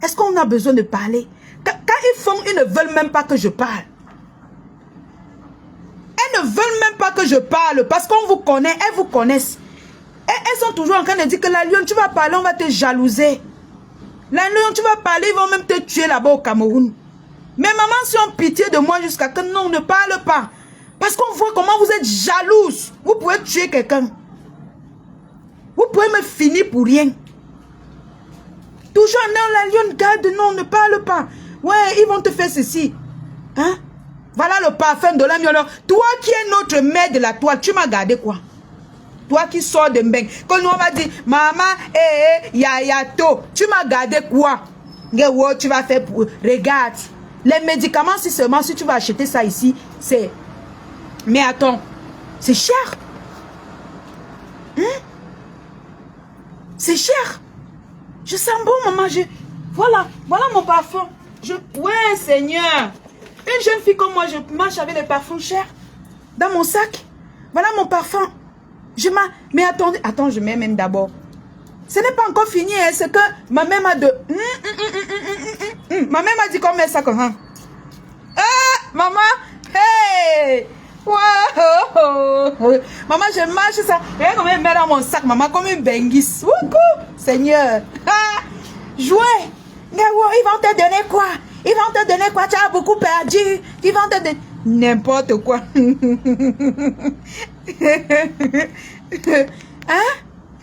Est-ce qu'on a besoin de parler? Quand ils font, ils ne veulent même pas que je parle. Elles ne veulent même pas que je parle parce qu'on vous connaît, elles vous connaissent. Elles sont toujours en train de dire que la lionne, tu vas parler, on va te jalouser. La lionne, tu vas parler, ils vont même te tuer là-bas au Cameroun. Mais maman, si on pitié de moi jusqu'à que non, ne parle pas. Parce qu'on voit comment vous êtes jalouse. Vous pouvez tuer quelqu'un. Vous pouvez me finir pour rien. Toujours, non, la lionne, garde, non, ne parle pas. Ouais, ils vont te faire ceci. Hein? Voilà le parfum de la lionne. Toi qui es notre mère de la toile, tu m'as gardé quoi? Toi qui sors de Mbeng. Quand nous on va dire, maman, yayato, tu m'as gardé quoi? Tu vas faire pour... Regarde. Les médicaments, si seulement, si tu vas acheter ça ici, c'est... Mais attends, c'est cher. Hein? C'est cher. Je sens bon, maman. Voilà mon parfum. Ouais, Seigneur. Une jeune fille comme moi, je marche avec les parfums chers. Dans mon sac. Voilà mon parfum. Mais attendez, attends, je mets même d'abord. Ce n'est pas encore fini, hein, c'est que ma mère m'a de... Ma mère m'a dit qu'on met ça comme ça. Ah, maman, hey! Wow. Maman, je marche ça. Regarde comment elle met dans mon sac, maman, comme une benguisse. Seigneur. Ah, jouez. Ils vont te donner quoi? Ils vont te donner quoi? Tu as beaucoup perdu. Ils vont te donner... N'importe quoi. Hein?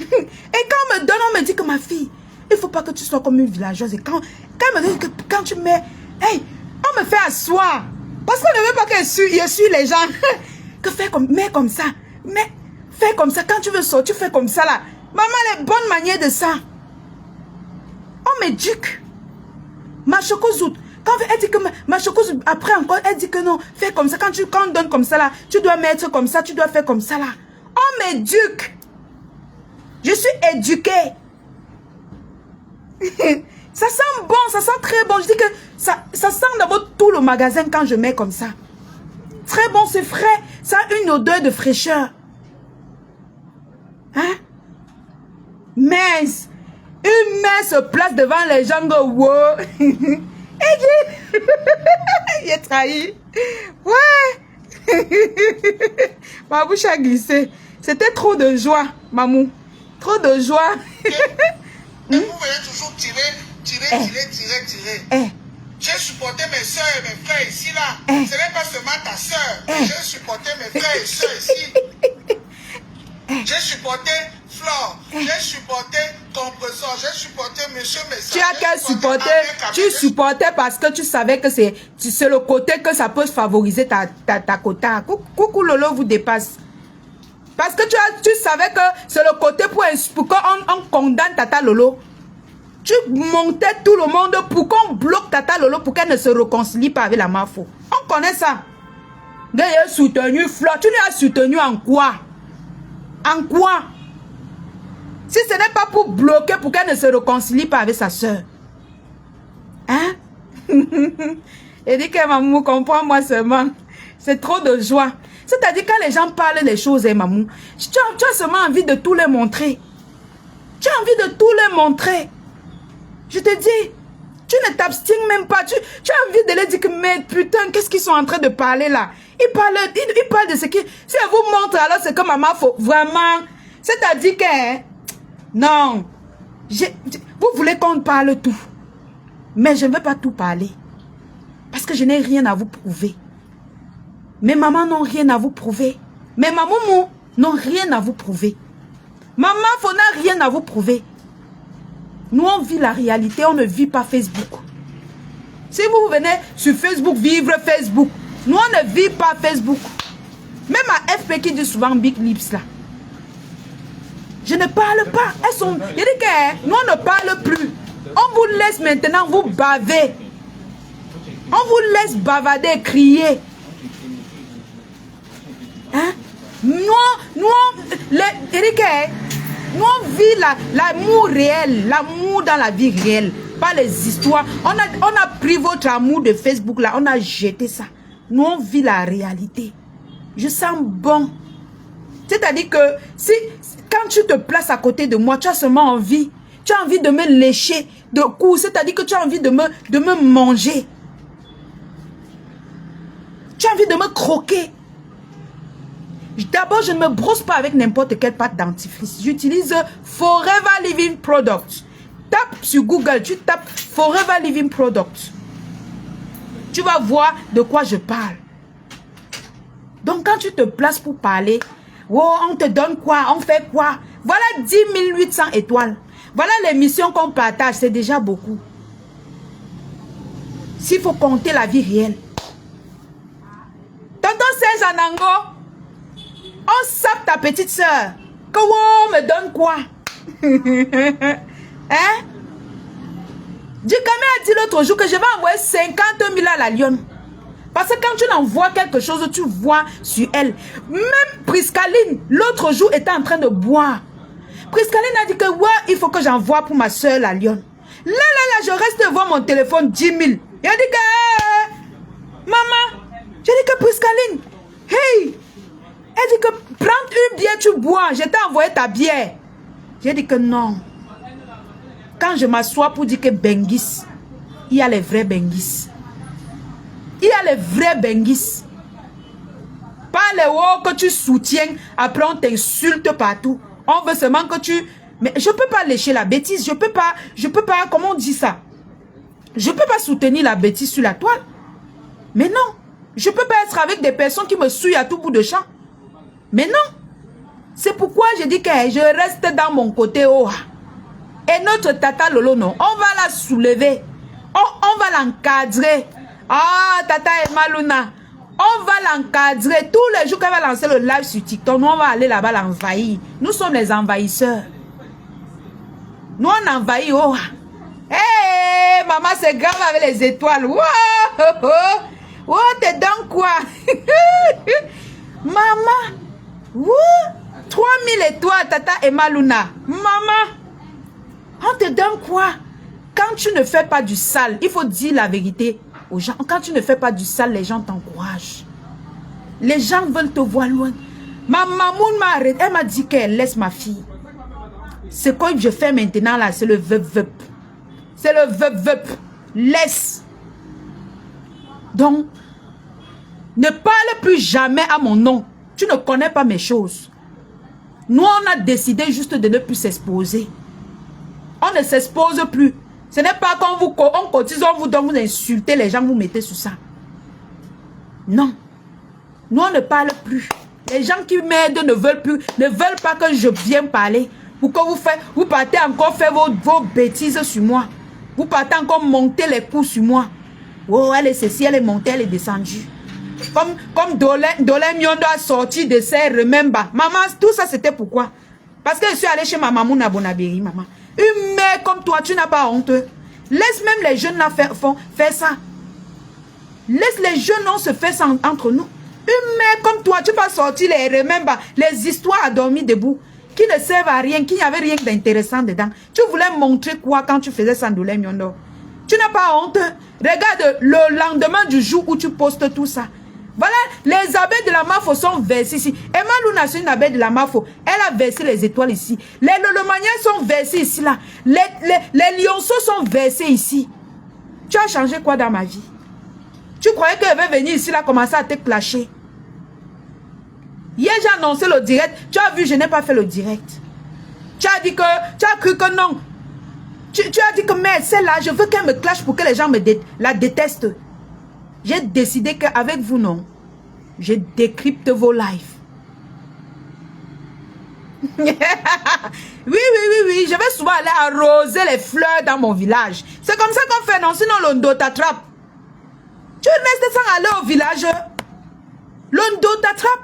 Et quand on me donne, on me dit que ma fille, il ne faut pas que tu sois comme une villageoise. Et quand on me dit que quand tu mets, hey, on me fait asseoir. Parce qu'on ne veut pas que je suis les gens. Que fais comme, mets comme ça. Mais fais comme ça. Quand tu veux sortir, tu fais comme ça là. Maman, les bonnes manières de ça. On m'éduque. Ma chocozoute. Quand elle dit que ma chocozoute, après encore, elle dit que non, fais comme ça. Quand on donne comme ça là, tu dois mettre comme ça, tu dois faire comme ça là. On m'éduque. Je suis éduquée. Ça sent bon, ça sent très bon. Je dis que ça sent d'abord tout le magasin quand je mets comme ça. Très bon, c'est frais. Ça a une odeur de fraîcheur. Hein? Mince. Une main se place devant les gens. Wow. Il est trahi. Ouais. Ma bouche a glissé. C'était trop de joie, mamou. Trop de joie. Et vous voyez toujours tirer. J'ai supporté mes soeurs et mes frères ici, là. Ce n'est pas seulement ta soeur. J'ai supporté mes frères et soeurs ici. J'ai supporté Flore. J'ai supporté Compressor. J'ai supporté Monsieur Messa. Tu as qu'à supporter. Tu supportais parce que tu savais que c'est le côté que ça peut favoriser ta quota. Coucou Lolo vous dépasse. Parce que tu savais que c'est le côté pour qu'on condamne Tata Lolo. Tu montais tout le monde pour qu'on bloque Tata Lolo pour qu'elle ne se réconcilie pas avec la Mafo. On connaît ça. D'ailleurs, soutenu Flore. Tu l'as soutenu en quoi? En quoi? Si ce n'est pas pour bloquer pour qu'elle ne se réconcilie pas avec sa soeur. Hein? Elle dit que maman, comprends-moi seulement. C'est trop de joie. C'est-à-dire quand les gens parlent des choses, maman, tu as seulement envie de tout les montrer. Tu as envie de tout les montrer. Je te dis, tu ne t'abstiens même pas. Tu as envie de les dire que, mais putain, qu'est-ce qu'ils sont en train de parler là? Ils parlent de ce qui... Si elle vous montre, alors c'est que maman, faut vraiment... C'est-à-dire que... Hein, non. Vous voulez qu'on parle tout. Mais je ne veux pas tout parler. Parce que je n'ai rien à vous prouver. Mes mamans n'ont rien à vous prouver. Mes mamans n'ont rien à vous prouver. Maman, faut n'a rien à vous prouver. Nous, on vit la réalité, on ne vit pas Facebook. Si vous venez sur Facebook, vivre Facebook. Nous, on ne vit pas Facebook. Même à FP qui dit souvent Big Lips là. Je ne parle pas. Elles sont... Il dit que nous, on ne parle plus. On vous laisse maintenant vous baver. On vous laisse bavader, crier. Hein? Nous, on vit l'amour réel, l'amour dans la vie réelle, pas les histoires. On a pris votre amour de Facebook là, on a jeté ça. Nous, on vit la réalité. Je sens bon. C'est-à-dire que si quand tu te places à côté de moi, tu as seulement envie. Tu as envie de me lécher de coups. C'est-à-dire que tu as envie de me manger. Tu as envie de me croquer. D'abord, je ne me brosse pas avec n'importe quelle pâte dentifrice. J'utilise Forever Living Product. Tape sur Google, tu tapes Forever Living Product. Tu vas voir de quoi je parle. Donc, quand tu te places pour parler, oh, on te donne quoi? On fait quoi? Voilà 10 800 étoiles. Voilà l'émission qu'on partage. C'est déjà beaucoup. S'il faut compter la vie réelle. Tonton Serge Anango, on sape ta petite soeur. Que wow, me donne quoi? Hein? Djikame a dit l'autre jour que je vais envoyer 50 000 à la lionne. Parce que quand tu l'envoies quelque chose, tu vois sur elle. Même Priscaline, l'autre jour, était en train de boire. Priscaline a dit que ouais, il faut que j'envoie pour ma soeur la lionne. Là, je reste devant mon téléphone 10 000. Il a dit que... maman, j'ai dit que Priscaline, hey, elle dit que prends une bière, tu bois. Je t'ai envoyé ta bière. J'ai dit que non. Quand je m'assois pour dire que Bengis, il y a les vrais Bengis. Il y a les vrais Bengis. Pas les hauts que tu soutiens, après on t'insulte partout. On veut seulement que tu... Mais je ne peux pas lécher la bêtise. Je peux pas, comment on dit ça? Je ne peux pas soutenir la bêtise sur la toile. Mais non. Je ne peux pas être avec des personnes qui me souillent à tout bout de champ. Mais non. C'est pourquoi je dis que je reste dans mon côté. Oh. Et notre tata Lolo, non, on va la soulever. On va l'encadrer. Ah, tata Emma Luna. On va l'encadrer. Tous les jours qu'elle va lancer le live sur TikTok, nous, on va aller là-bas l'envahir. Nous sommes les envahisseurs. Nous, on envahit. Oh. Hey, maman, c'est grave avec les étoiles. Wow, oh, oh. Oh, t'es dans quoi? Maman. Wow. 3000 étoiles, tata Emma Luna. Maman. On te donne quoi? Quand tu ne fais pas du sale, il faut dire la vérité aux gens. Quand tu ne fais pas du sale, les gens t'encouragent. Les gens veulent te voir loin. Ma maman m'a arrêté. Elle m'a dit qu'elle laisse ma fille. Ce que je fais maintenant là, c'est le veup. C'est le veup. Laisse. Donc, ne parle plus jamais à mon nom. Tu ne connais pas mes choses. Nous, on a décidé juste de ne plus s'exposer. On ne s'expose plus. Ce n'est pas quand on cotise, on vous donne, vous insultez les gens, vous mettez sur ça. Non. Nous, on ne parle plus. Les gens qui m'aident ne veulent pas que je vienne parler. Pour que vous partez encore faire vos bêtises sur moi. Vous partez encore monter les coups sur moi. Oh, elle est ceci, elle est montée, elle est descendue. Comme Dolem Miondo a sorti de ses remember. Maman, tout ça c'était pourquoi? Parce que je suis allée chez ma maman Nabonabéry, maman. Une mère comme toi, tu n'as pas honte. Laisse même les jeunes là faire ça. Laisse les jeunes on se faire ça entre nous. Une mère comme toi, tu vas sortir les remember, les histoires à dormir debout, qui ne servent à rien, qui n'avaient rien d'intéressant dedans. Tu voulais montrer quoi quand tu faisais ça, Dolem Miondo? Tu n'as pas honte. Regarde le lendemain du jour où tu postes tout ça. Voilà, les abeilles de la Mafo sont versées ici. Emma Luna, c'est une abeille de la Mafo. Elle a versé les étoiles ici. Les lolomaniens sont versés ici, là. Les lionceaux sont versés ici. Tu as changé quoi dans ma vie? Tu croyais qu'elle avait venir ici, là, commencer à te clasher? Hier, j'ai annoncé le direct. Tu as vu, je n'ai pas fait le direct. Tu as dit que, tu as cru que non. Tu as dit que, mais celle-là, je veux qu'elle me clash pour que les gens la détestent. J'ai décidé qu'avec vous, non, je décrypte vos lives. Oui, je vais souvent aller arroser les fleurs dans mon village. C'est comme ça qu'on fait, non? Sinon, l'ondo t'attrape. Tu restes sans aller au village. L'ondo t'attrape.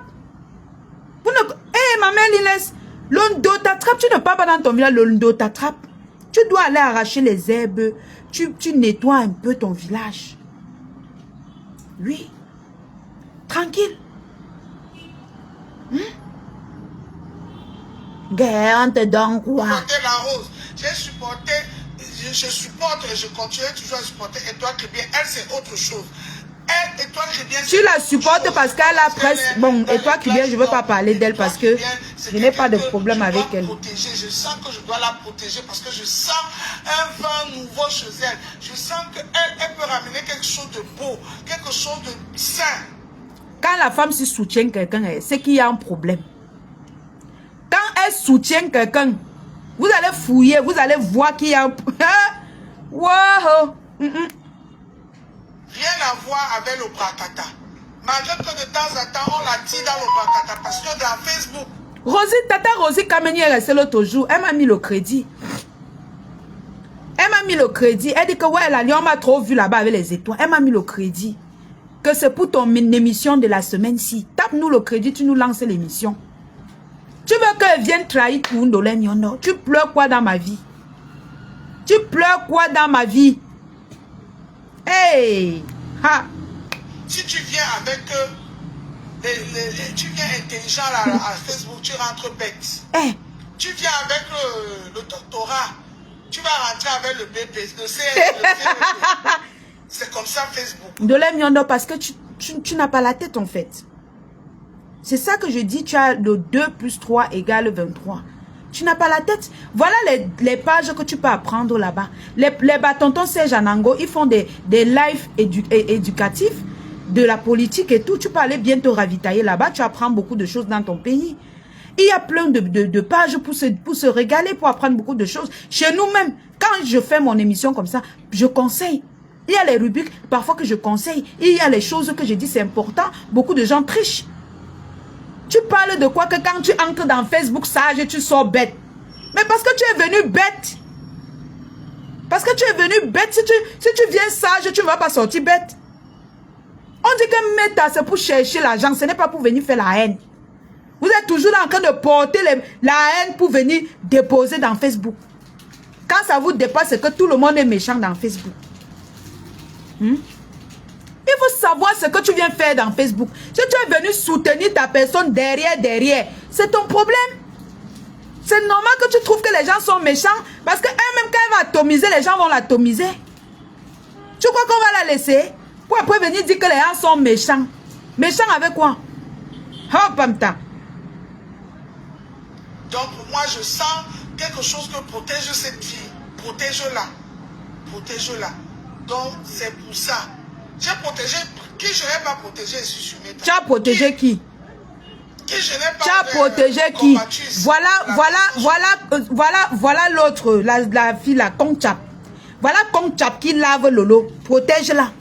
Hé, maman Lilès, l'ondo t'attrape. Tu ne pars pas dans ton village, l'ondo t'attrape. Tu dois aller arracher les herbes. Tu nettoies un peu ton village. Oui. Tranquille. Guerre, on te donne quoi? La rose. J'ai supporté, je supporte et je continue toujours à supporter Étoile Chrétien. Elle, c'est autre chose. Elle, Étoile Chrétien. Tu la supportes parce qu'elle a presque... Bon, Étoile Chrétien, je ne veux pas parler d'elle parce que je n'ai pas de problème avec elle. Je sens que je dois la protéger parce que je sens un vent nouveau chez elle. Je sens qu'elle peut ramener quelque chose de beau, quelque chose de sain. Quand la femme soutient quelqu'un, c'est qu'il y a un problème. Quand elle soutient quelqu'un, vous allez fouiller, vous allez voir qu'il y a un... Wow. Rien à voir avec le Brakata. Malgré que de temps en temps, on la tire dans le Brakata parce que dans Facebook... Tata Rosie Kameni est restée l'autre jour. Elle m'a mis le crédit. Elle m'a mis le crédit. Elle dit que ouais, la lion m'a trop vu là-bas avec les étoiles. Elle m'a mis le crédit. Que c'est pour ton émission de la semaine-ci. Tape-nous le crédit, tu nous lances l'émission. Tu veux qu'elle vienne trahir tout Dolem Miondo? Tu pleures quoi dans ma vie? Tu pleures quoi dans ma vie? Hey! Ha! Si tu viens avec... tu viens intelligent là, à Facebook, tu rentres bête. Hey. Tu viens avec le doctorat, tu vas rentrer avec le BP, le CE. C'est comme ça Facebook. Dolem Miondo, parce que tu n'as pas la tête en fait. C'est ça que je dis, tu as le 2 plus 3 égale 23. Tu n'as pas la tête. Voilà les pages que tu peux apprendre là-bas. Les batontons Serge Anango, ils font des lives éducatifs, de la politique et tout. Tu peux aller bien te ravitailler là-bas. Tu apprends beaucoup de choses dans ton pays. Il y a plein de pages pour se régaler, pour apprendre beaucoup de choses. Chez nous-mêmes, quand je fais mon émission comme ça, je conseille. Il y a les rubriques, parfois que je conseille. Il y a les choses que je dis, c'est important. Beaucoup de gens trichent. Tu parles de quoi que quand tu entres dans Facebook sage, tu sors bête. Mais parce que tu es venu bête. Parce que tu es venu bête. Si tu viens sage, tu ne vas pas sortir bête. On dit que Meta, c'est pour chercher l'argent. Ce n'est pas pour venir faire la haine. Vous êtes toujours en train de porter la haine pour venir déposer dans Facebook. Quand ça vous dépasse, c'est que tout le monde est méchant dans Facebook. Il faut savoir ce que tu viens faire dans Facebook. Si tu es venu soutenir ta personne derrière, c'est ton problème. C'est normal que tu trouves que les gens sont méchants. Parce qu'elle-même, quand elle va atomiser, les gens vont l'atomiser. Tu crois qu'on va la laisser? Pour après venir dire que les gens sont méchants. Méchants avec quoi? Oh, Pamta. Donc, moi, je sens quelque chose que protège cette fille. Protège-la. Protège-la. Donc, c'est pour ça. J'ai protégé. Qui je n'ai pas protégé ici sur Meta? Tu as protégé qui? Qui je n'ai pas tu as protégé qui? Voilà l'autre, la fille, la Kongchap. Voilà Kongchap qui lave Lolo. Protège-la.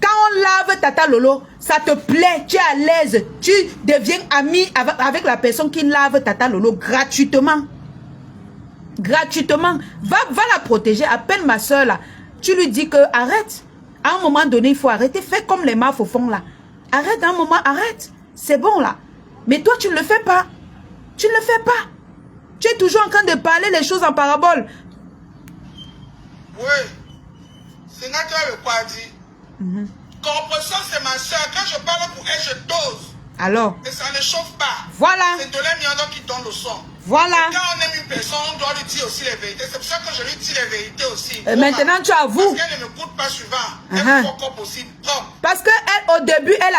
Quand on lave Tata Lolo, ça te plaît, tu es à l'aise. Tu deviens ami avec la personne qui lave Tata Lolo gratuitement. Gratuitement. Va la protéger. Appelle ma soeur là. Tu lui dis que arrête. À un moment donné, il faut arrêter. Fais comme les mafs au fond là. Arrête à un moment, arrête. C'est bon là. Mais toi, tu ne le fais pas. Tu ne le fais pas. Tu es toujours en train de parler les choses en parabole. Oui. C'est naturel le quoi dit. Compréhension, c'est ma soeur. Quand je parle pour elle, je dose. Alors. Et ça ne chauffe pas. Voilà. C'est de l'air qui donne le son. Voilà. Et quand on aime une personne, on doit lui dire aussi les vérités. C'est pour ça que je lui dis les vérités aussi. Maintenant, tu avoues. Parce qu'elle ne m'écoute pas souvent. Elle faut encore possible propre. Parce qu'elle, au début, elle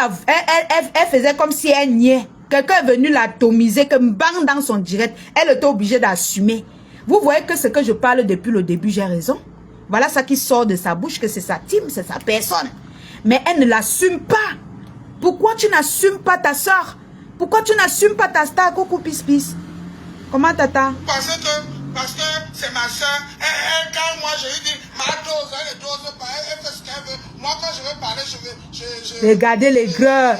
faisait comme si elle niait. Quelqu'un est venu l'atomiser, que bang dans son direct. Elle était obligée d'assumer. Vous voyez que ce que je parle depuis le début, j'ai raison. Voilà ça qui sort de sa bouche, que c'est sa team, c'est sa personne. Mais elle ne l'assume pas. Pourquoi tu n'assumes pas ta soeur? Pourquoi tu n'assumes pas ta star? Coucou pis pis. Comment tata? Parce que c'est ma soeur. Elle, quand moi je lui dis, ma dose, elle ne dose pas, elle fait ce qu'elle veut. Moi quand je veux parler, je regardez les gars.